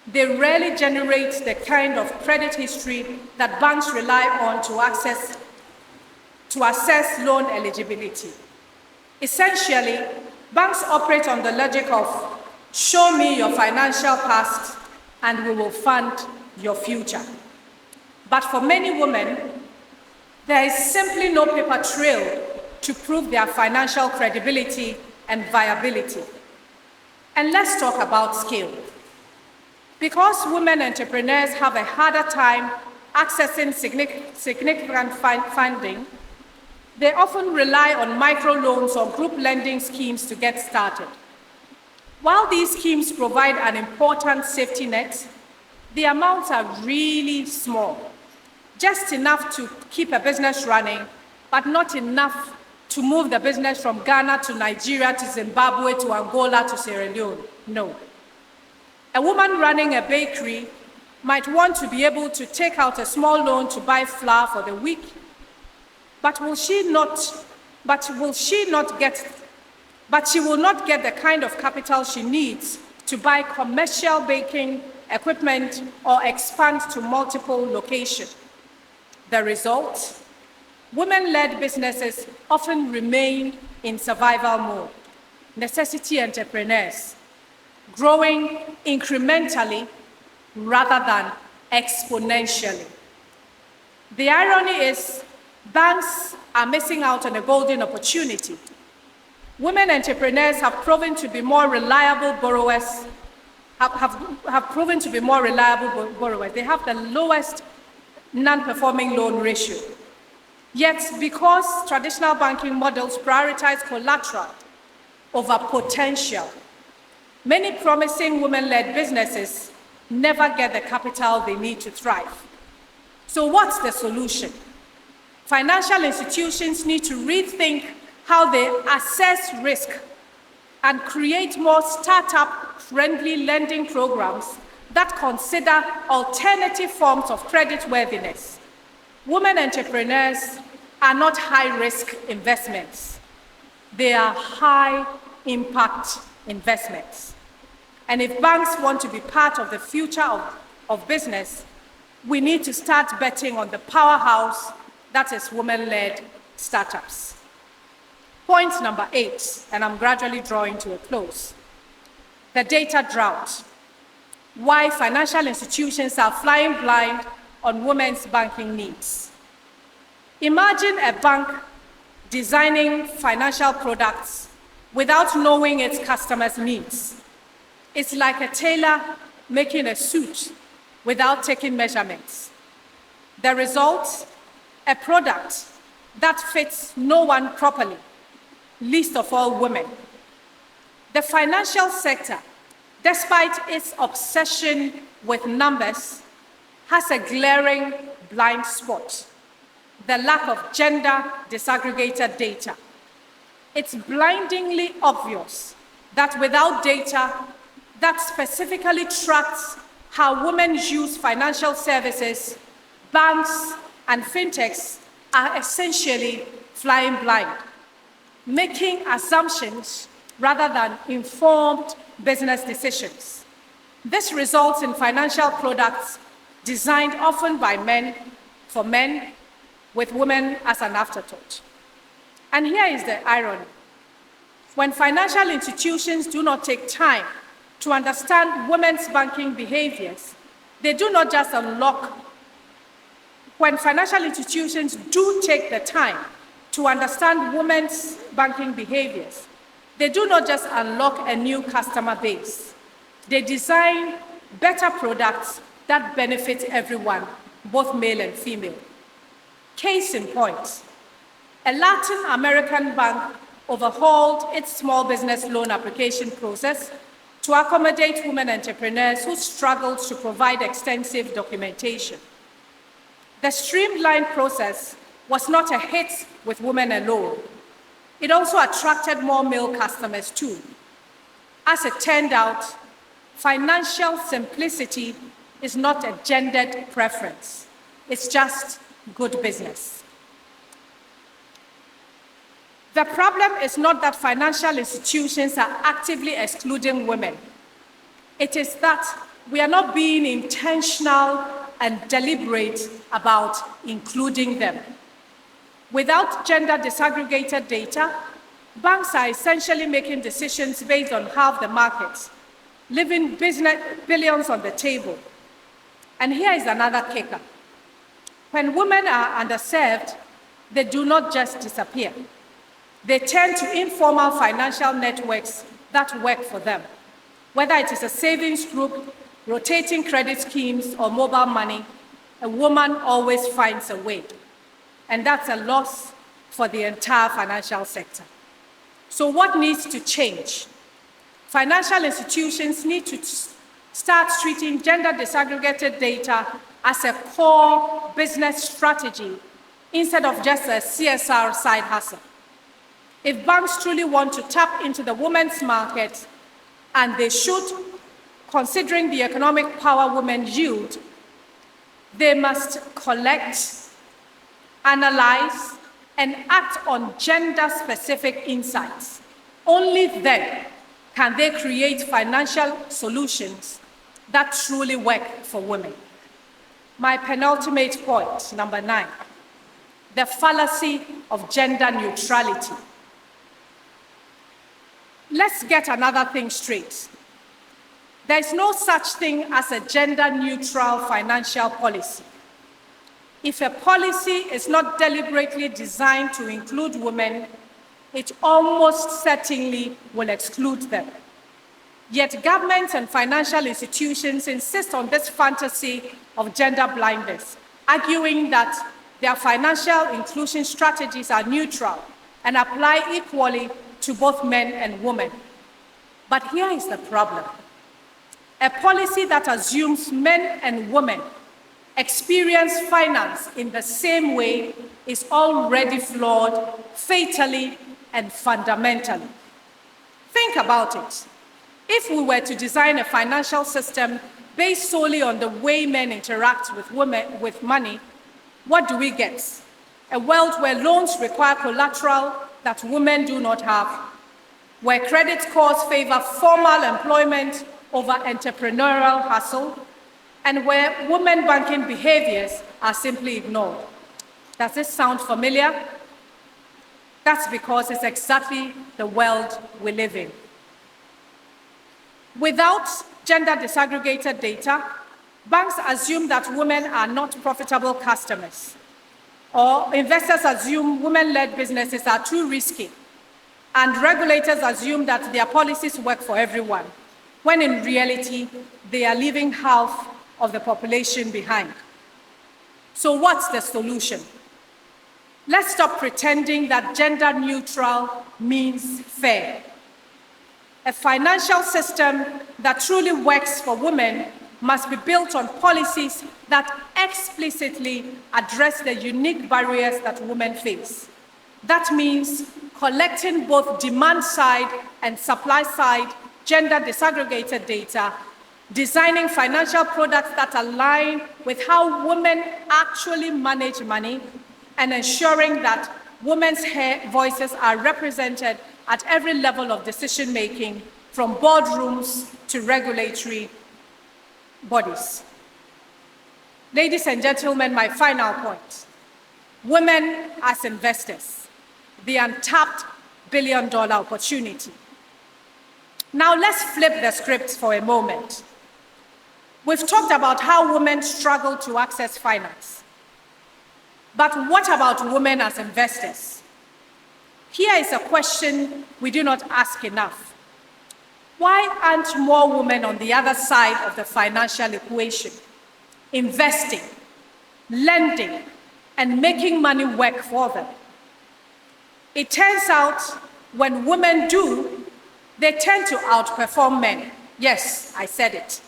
they rarely generate the kind of credit history that banks rely on to assess loan eligibility. Essentially, banks operate on the logic of show me your financial past and we will fund your future. But for many women, there is simply no paper trail to prove their financial credibility and viability. And let's talk about scale. Because women entrepreneurs have a harder time accessing significant funding, they often rely on microloans or group lending schemes to get started. While these schemes provide an important safety net, the amounts are really small, just enough to keep a business running, but not enough to move the business from Ghana to Nigeria to Zimbabwe to Angola to Sierra Leone. No. A woman running a bakery might want to be able to take out a small loan to buy flour for the week, but she will not get the kind of capital she needs to buy commercial baking equipment or expand to multiple locations. The result? Women-led businesses often remain in survival mode, necessity entrepreneurs, growing incrementally rather than exponentially. The irony is, banks are missing out on a golden opportunity. Women entrepreneurs have proven to be more reliable borrowers, have proven to be more reliable borrowers. They have the lowest non-performing loan ratio. Yet, because traditional banking models prioritize collateral over potential, many promising women-led businesses never get the capital they need to thrive. So what's the solution? Financial institutions need to rethink how they assess risk and create more startup-friendly lending programs that consider alternative forms of creditworthiness. Women entrepreneurs are not high-risk investments. They are high-impact investments. And if banks want to be part of the future of business, we need to start betting on the powerhouse that is women-led startups. Point number 8, and I'm gradually drawing to a close. The data drought. Why financial institutions are flying blind on women's banking needs. Imagine a bank designing financial products without knowing its customers' needs. It's like a tailor making a suit without taking measurements. The result? A product that fits no one properly, least of all women. The financial sector, despite its obsession with numbers, has a glaring blind spot: the lack of gender disaggregated data. It's blindingly obvious that without data that specifically tracks how women use financial services, banks and fintechs are essentially flying blind, making assumptions rather than informed business decisions. This results in financial products designed often by men, for men, with women as an afterthought. And here is the irony. When financial institutions do not take time to understand women's banking behaviors, they do not just unlock. When financial institutions do take the time to understand women's banking behaviors, they do not just unlock a new customer base. They design better products that benefit everyone, both male and female. Case in point, a Latin American bank overhauled its small business loan application process to accommodate women entrepreneurs who struggled to provide extensive documentation. The streamlined process was not a hit with women alone. It also attracted more male customers too. As it turned out, financial simplicity is not a gendered preference. It's just good business. The problem is not that financial institutions are actively excluding women. It is that we are not being intentional and deliberate about including them. Without gender disaggregated data, banks are essentially making decisions based on half the market, leaving billions on the table. And here is another kicker. When women are underserved, they do not just disappear. They turn to informal financial networks that work for them. Whether it is a savings group, rotating credit schemes, or mobile money, a woman always finds a way. And that's a loss for the entire financial sector. So what needs to change? Financial institutions need to start treating gender disaggregated data as a core business strategy instead of just a CSR side hustle. If banks truly want to tap into the women's market, and they should, considering the economic power women yield, they must collect, analyze, and act on gender-specific insights. Only then can they create financial solutions that truly work for women. My penultimate point, number 9, the fallacy of gender neutrality. Let's get another thing straight. There is no such thing as a gender-neutral financial policy. If a policy is not deliberately designed to include women, it almost certainly will exclude them. Yet governments and financial institutions insist on this fantasy of gender blindness, arguing that their financial inclusion strategies are neutral and apply equally to both men and women. But here is the problem. A policy that assumes men and women experience finance in the same way is already flawed, fatally, and fundamentally. Think about it. If we were to design a financial system based solely on the way men interact with women with money, what do we get? A world where loans require collateral that women do not have, where credit scores favor formal employment over entrepreneurial hustle, and where women banking behaviors are simply ignored. Does this sound familiar? That's because it's exactly the world we live in. Without gender disaggregated data, banks assume that women are not profitable customers, or investors assume women-led businesses are too risky, and regulators assume that their policies work for everyone, when in reality, they are leaving half of the population behind. So what's the solution? Let's stop pretending that gender neutral means fair. A financial system that truly works for women must be built on policies that explicitly address the unique barriers that women face. That means collecting both demand-side and supply-side gender disaggregated data, designing financial products that align with how women actually manage money, and ensuring that women's voices are represented at every level of decision-making, from boardrooms to regulatory bodies. Ladies and gentlemen, my final point. Women as investors, the untapped billion-dollar opportunity. Now let's flip the script for a moment. We've talked about how women struggle to access finance. But what about women as investors? Here is a question we do not ask enough. Why aren't more women on the other side of the financial equation, investing, lending, and making money work for them? It turns out when women do, they tend to outperform men. Yes, I said it.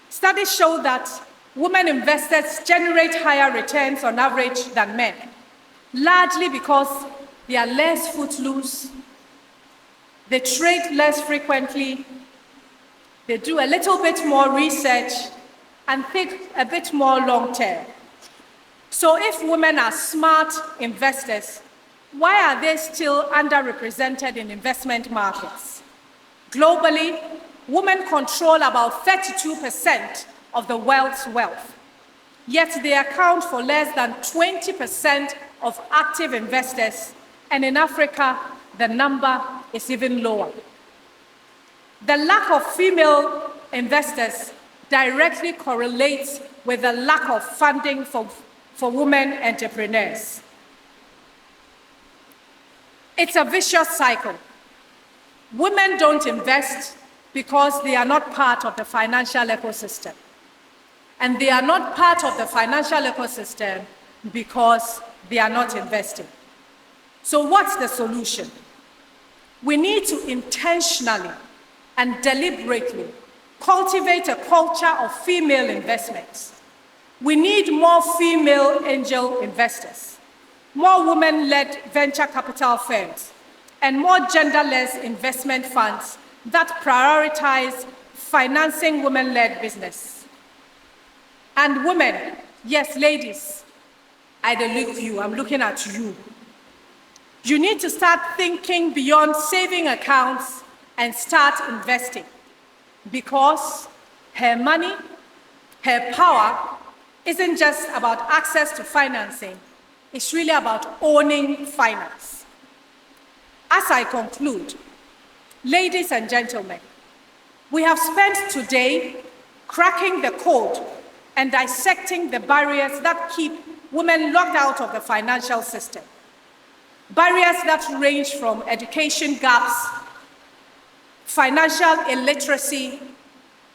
Studies show that women investors generate higher returns on average than men, largely because they are less footloose, they trade less frequently, they do a little bit more research, and think a bit more long-term. So if women are smart investors, why are they still underrepresented in investment markets? Globally, women control about 32% of the world's wealth, yet they account for less than 20% of active investors, and in Africa, the number is even lower. The lack of female investors directly correlates with the lack of funding for women entrepreneurs. It's a vicious cycle. Women don't invest because they are not part of the financial ecosystem. And they are not part of the financial ecosystem because they are not investing. So what's the solution? We need to intentionally and deliberately cultivate a culture of female investments. We need more female angel investors, more women-led venture capital firms, and more genderless investment funds that prioritize financing women-led business. And women, yes, ladies, I don't look at you, I'm looking at you. You need to start thinking beyond saving accounts and start investing, because her money, her power isn't just about access to financing, it's really about owning finance. As I conclude, ladies and gentlemen, we have spent today cracking the code and dissecting the barriers that keep women locked out of the financial system. Barriers that range from education gaps, financial illiteracy,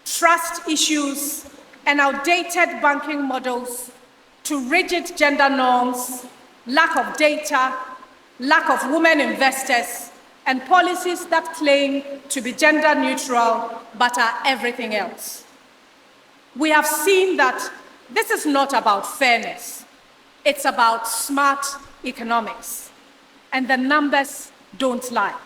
trust issues, and outdated banking models, to rigid gender norms, lack of data, lack of women investors, and policies that claim to be gender neutral but are everything else. We have seen that this is not about fairness, it's about smart economics, and the numbers don't lie.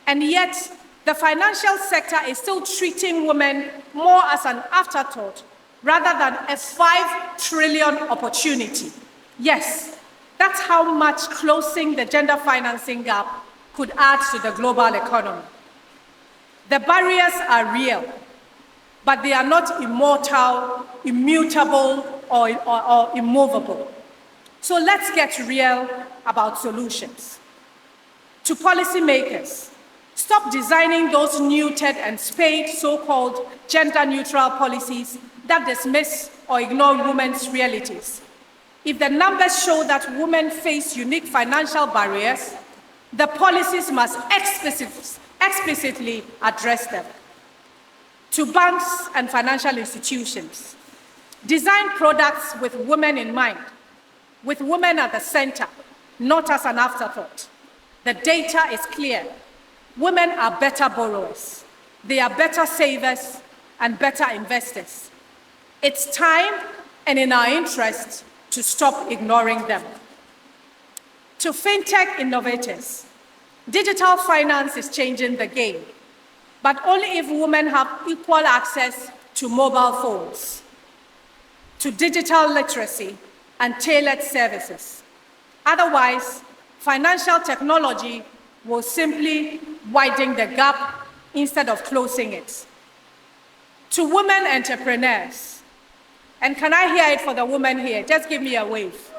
And yet, the financial sector is still treating women more as an afterthought rather than a 5 trillion opportunity. Yes, that's how much closing the gender financing gap could add to the global economy. The barriers are real, but they are not immortal, immutable, or immovable. So let's get real about solutions. To policymakers, stop designing those neutered and spade so-called gender-neutral policies that dismiss or ignore women's realities. If the numbers show that women face unique financial barriers, the policies must explicitly address them. To banks and financial institutions, design products with women in mind, with women at the center, not as an afterthought. The data is clear. Women are better borrowers. They are better savers and better investors. It's time and in our interest to stop ignoring them. To fintech innovators, digital finance is changing the game, but only if women have equal access to mobile phones, to digital literacy, and tailored services. Otherwise, financial technology will simply widen the gap instead of closing it. To women entrepreneurs, and can I hear it for the women here? Just give me a wave.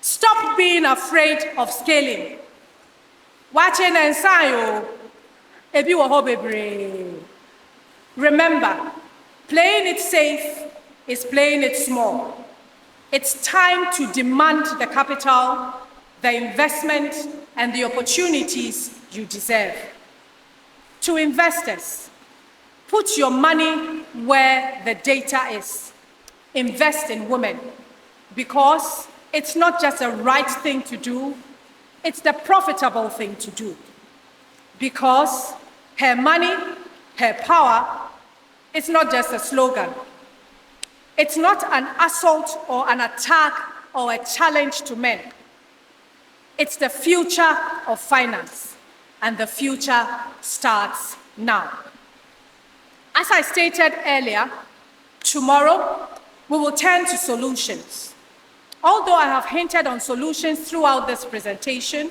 Stop being afraid of scaling. Watching and sign. Remember, playing it safe is playing it small. It's time to demand the capital, the investment, and the opportunities you deserve. To investors, put your money where the data is. Invest in women, because it's not just the right thing to do, it's the profitable thing to do. Because her money, her power, is not just a slogan. It's not an assault or an attack or a challenge to men. It's the future of finance, and the future starts now. As I stated earlier, tomorrow we will turn to solutions. Although I have hinted on solutions throughout this presentation,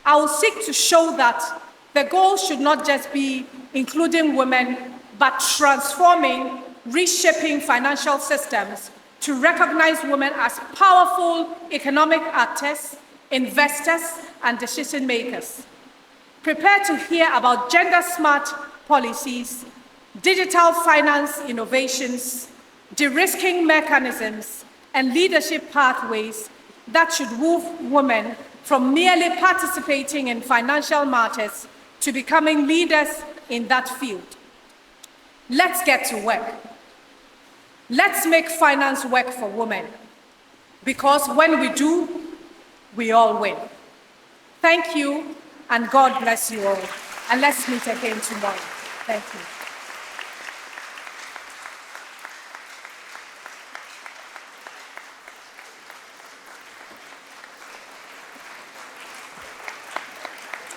I will seek to show that the goal should not just be including women, but transforming, reshaping financial systems to recognize women as powerful economic actors, investors, and decision makers. Prepare to hear about gender-smart policies, digital finance innovations, de-risking mechanisms, and leadership pathways that should move women from merely participating in financial matters to becoming leaders in that field. Let's get to work. Let's make finance work for women, because when we do, we all win. Thank you, and God bless you all. And let's meet again tomorrow. Thank you.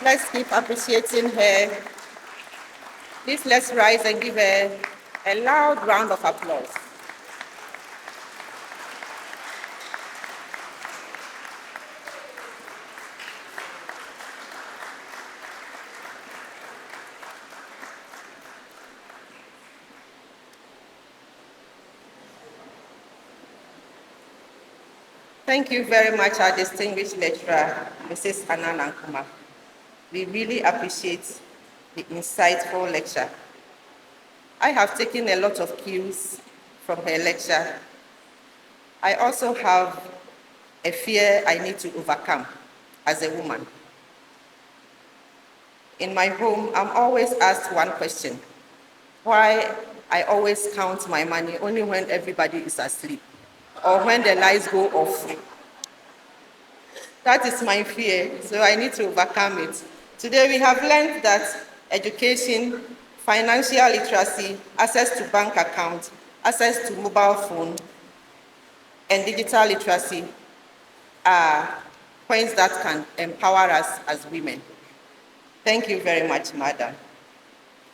Let's keep appreciating her. Please let's rise and give her a loud round of applause. Thank you very much, our distinguished lecturer, Mrs. Anan-Ankomah. We really appreciate the insightful lecture. I have taken a lot of cues from her lecture. I also have a fear I need to overcome as a woman. In my home, I'm always asked one question: why I always count my money only when everybody is asleep or when the lights go off. That is my fear, so I need to overcome it. Today we have learned that education, financial literacy, access to bank account, access to mobile phone, and digital literacy are points that can empower us as women. Thank you very much, Madam.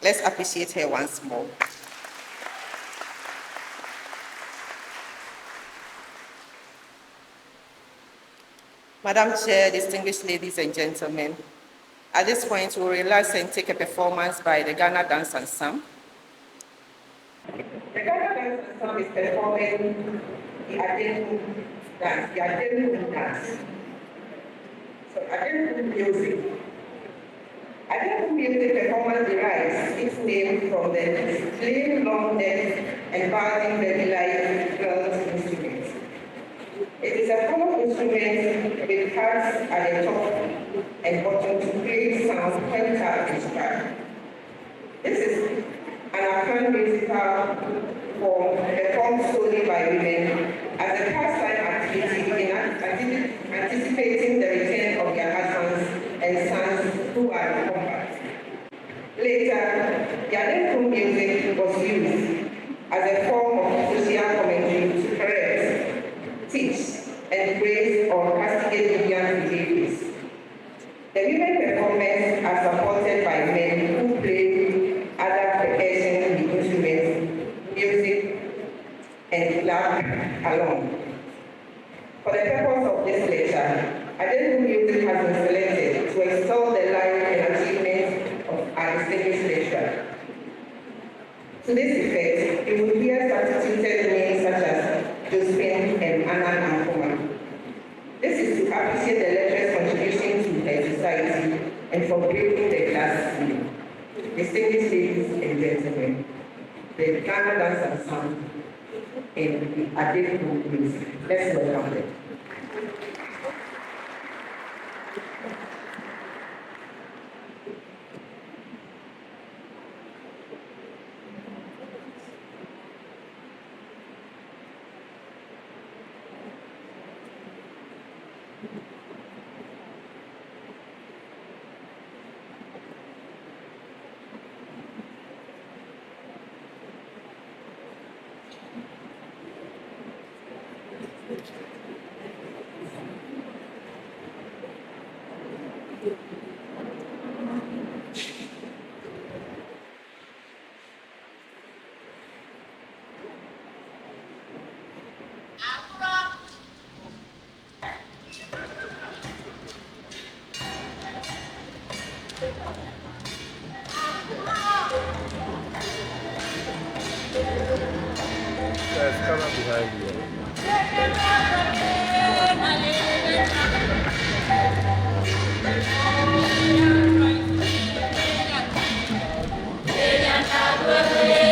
Let's appreciate her once more. Madam Chair, distinguished ladies and gentlemen, at this point, we'll relax and take a performance by the Ghana Dance Ensemble. The Ghana Dance Ensemble is performing the Anan-Ankomah dance. So Anan-Ankomah music. Anan-Ankomah music performance derives its name from the slim, long neck and bowing baby-like girls' instruments. It is a hollow instrument with parts at the top and bottom to create sound when tapped and struck. This is an African musical form performed solely by women as a pastime activity in anticipating the return of their husbands and sons who are in combat. Later, the Anan-Ankomah music was used as a form of social commentary to correct, teach, and praise or castigate deviant behaviors. The women performers are supported by men who play other percussion instruments, music, and clap along. For the purpose of this lecture, Anan-Ankomah music has been selected to extol the life and achievements of our distinguished lecturer. To this effect, you will hear substituted names such as Josephine and Anan-Ankomah. This is to appreciate the lecturer's contribution to the society and for breaking the class ceiling. Distinguished ladies and gentlemen, the Ghana Dance Ensemble and the Anan-Ankomah music. Let's welcome them. Let's come up behind you. Yeah.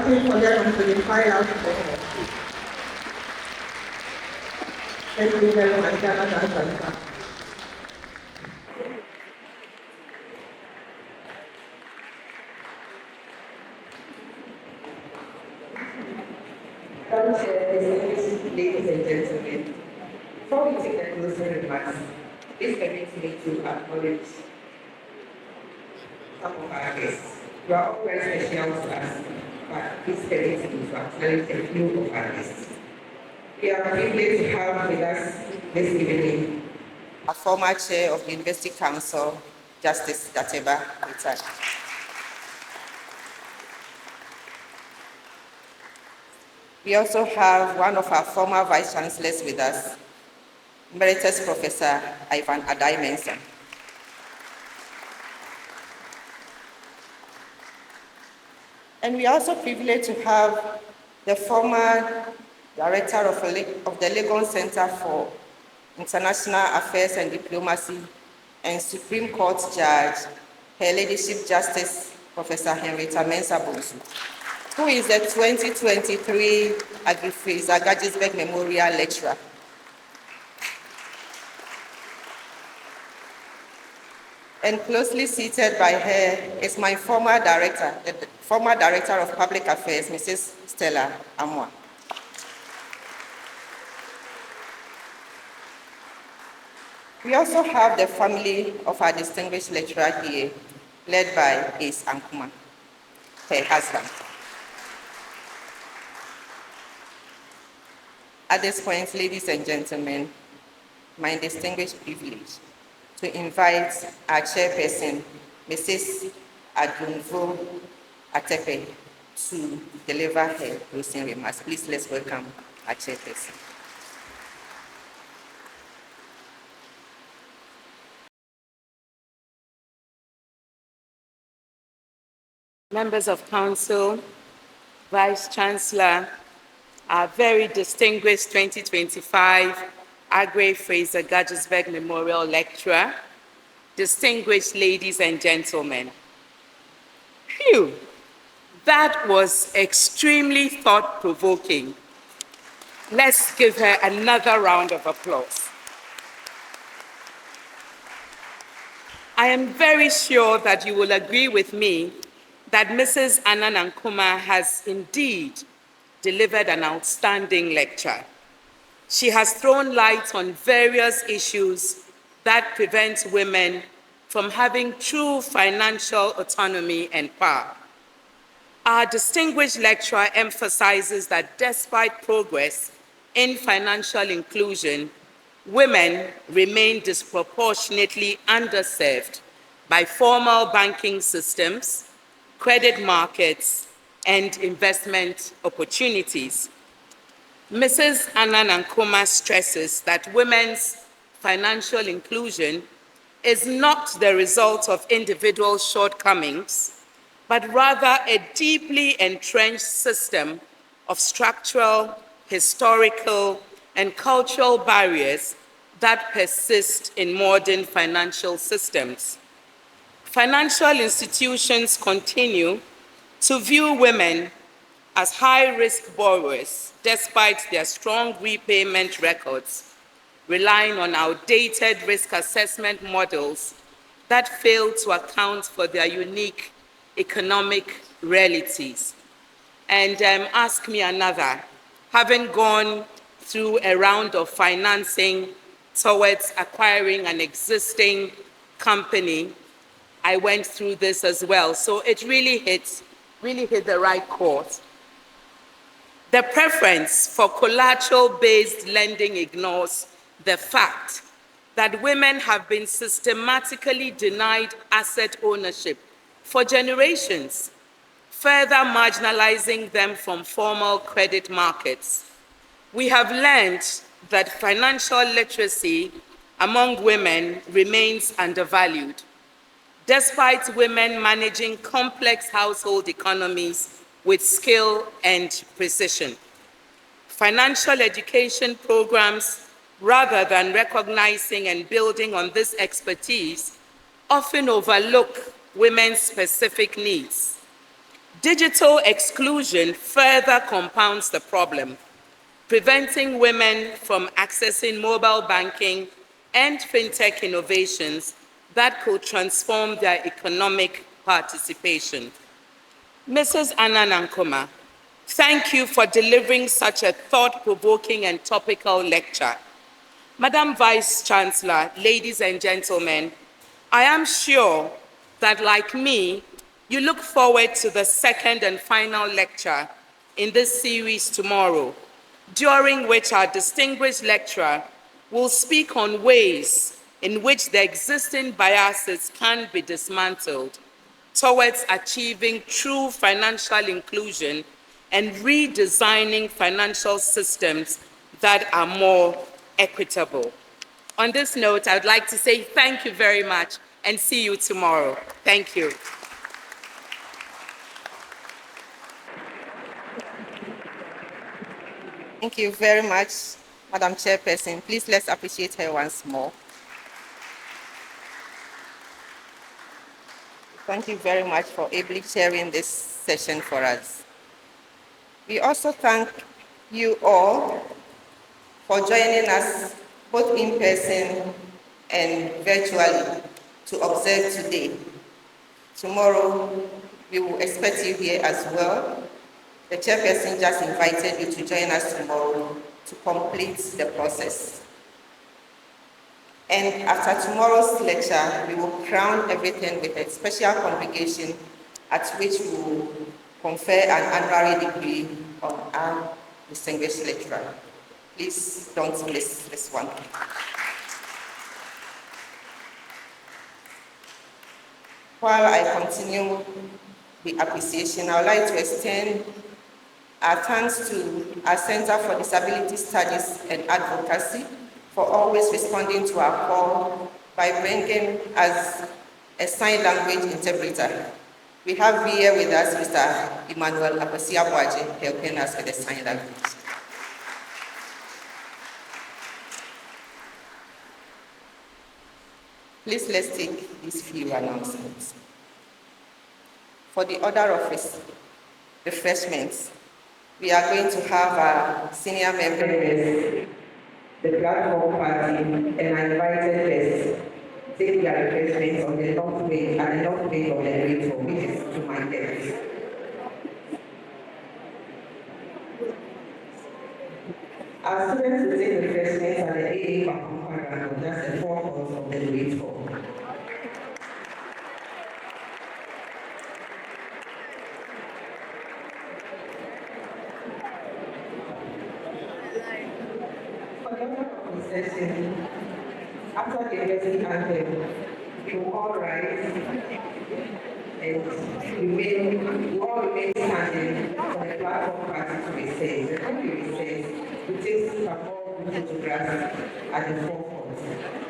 asking for them to be filed out for them. Thank you very much, Ghana. Madam Chair, ladies and gentlemen, before we take the closing remarks, please permit me to acknowledge some of our guests. You are all very special to us, but please permit me to acknowledge a few of our guests. We are privileged to have with us this evening a former chair of the University Council, Justice Dateba Retired. We also have one of our former vice chancellors with us, Emeritus Professor Ivan Adai-Mensah. And we are also privileged to have the former director of the Legon Center for International Affairs and Diplomacy and Supreme Court Judge, Her Ladyship Justice Professor Henrietta Mensah-Bonsu, who is the 2023 Aggrey-Fraser-Guggisberg Memorial Lecturer. And closely seated by her is my former director, the former Director of Public Affairs, Mrs. Stella Amwa. We also have the family of our distinguished lecturer here, led by Anan-Ankomah, her husband. At this point, ladies and gentlemen, my distinguished privilege to invite our chairperson, Mrs. Adunvo Atepe, to deliver her closing remarks. Please let's welcome our chairperson. Members of Council, Vice Chancellor, our very distinguished 2025 Aggrey-Fraser-Guggisberg Memorial Lecturer, distinguished ladies and gentlemen. Phew, that was extremely thought-provoking. Let's give her another round of applause. I am very sure that you will agree with me that Mrs. Anan-Ankomah has indeed delivered an outstanding lecture. She has thrown light on various issues that prevent women from having true financial autonomy and power. Our distinguished lecturer emphasizes that despite progress in financial inclusion, women remain disproportionately underserved by formal banking systems, credit markets, and investment opportunities. Mrs. Anan-Ankomah stresses that women's financial inclusion is not the result of individual shortcomings, but rather a deeply entrenched system of structural, historical, and cultural barriers that persist in modern financial systems. Financial institutions continue to view women as high-risk borrowers despite their strong repayment records, relying on outdated risk assessment models that fail to account for their unique economic realities. And ask me another, having gone through a round of financing towards acquiring an existing company, I went through this as well. So it really hit the right chord. The preference for collateral-based lending ignores the fact that women have been systematically denied asset ownership for generations, further marginalizing them from formal credit markets. We have learned that financial literacy among women remains undervalued, despite women managing complex household economies with skill and precision. Financial education programs, rather than recognizing and building on this expertise, often overlook women's specific needs. Digital exclusion further compounds the problem, preventing women from accessing mobile banking and fintech innovations that could transform their economic participation. Mrs. Anan-Ankomah, thank you for delivering such a thought-provoking and topical lecture. Madam Vice Chancellor, ladies and gentlemen, I am sure that, like me, you look forward to the second and final lecture in this series tomorrow, during which our distinguished lecturer will speak on ways in which the existing biases can be dismantled towards achieving true financial inclusion and redesigning financial systems that are more equitable. On this note, I would like to say thank you very much and see you tomorrow. Thank you. Thank you very much, Madam Chairperson. Please let's appreciate her once more. Thank you very much for ably chairing this session for us. We also thank you all for joining us both in person and virtually to observe today. Tomorrow, we will expect you here as well. The chairperson just invited you to join us tomorrow to complete the process. And after tomorrow's lecture, we will crown everything with a special convocation at which we will confer an honorary degree on our distinguished lecturer. Please don't miss this one. While I continue the appreciation, I would like to extend our thanks to our Center for Disability Studies and Advocacy for always responding to our call by bringing us a sign language interpreter. We have here with us Mr. Emmanuel Apasiabuaje helping us with the sign language. Please let's take these few announcements. For the order of refreshments, we are going to have our senior members, the platform party, and our invited guests take their refreshments on the north wing, at the north wing of the great hall, which is to my left. Our students will take refreshments at the AA, that's the four halls of the great hall. After the university anthem, you will all rise and you all remain standing for the platform party to recess. And when we recess, we take some more good photographs at the forefront.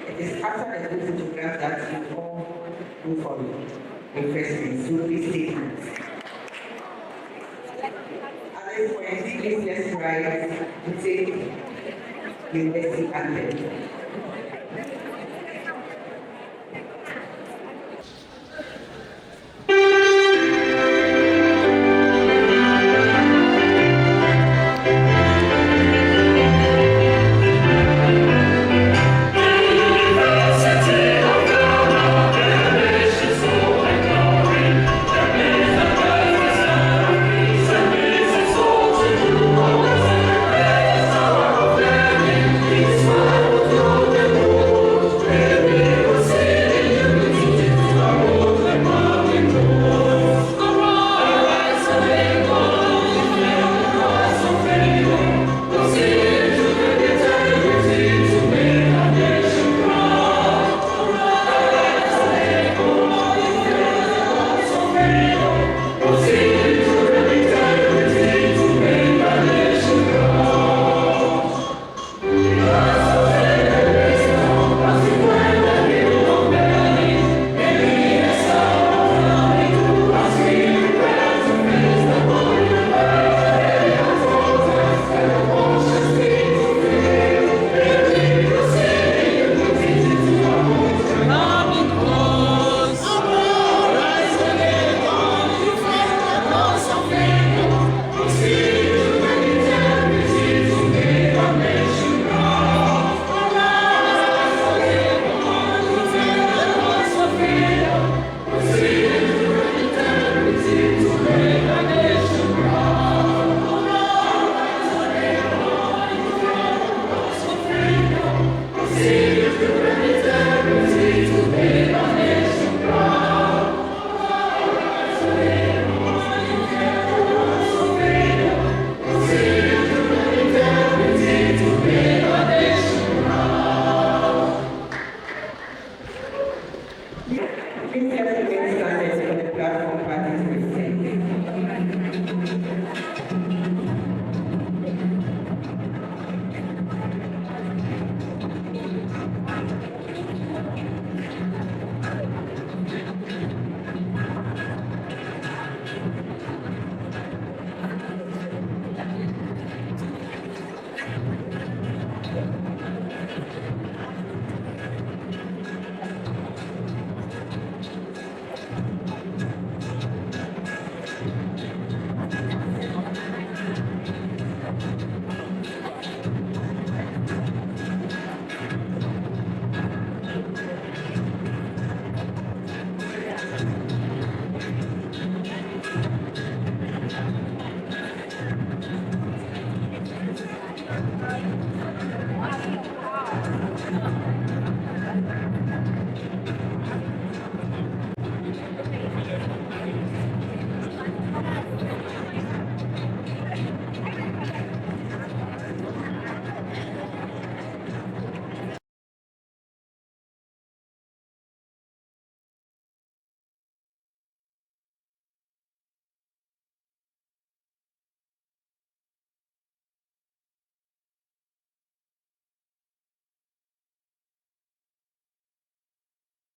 It is after the good photographs that you all go for refreshments. So please take notes. At this point, please let's rise to take the university anthem.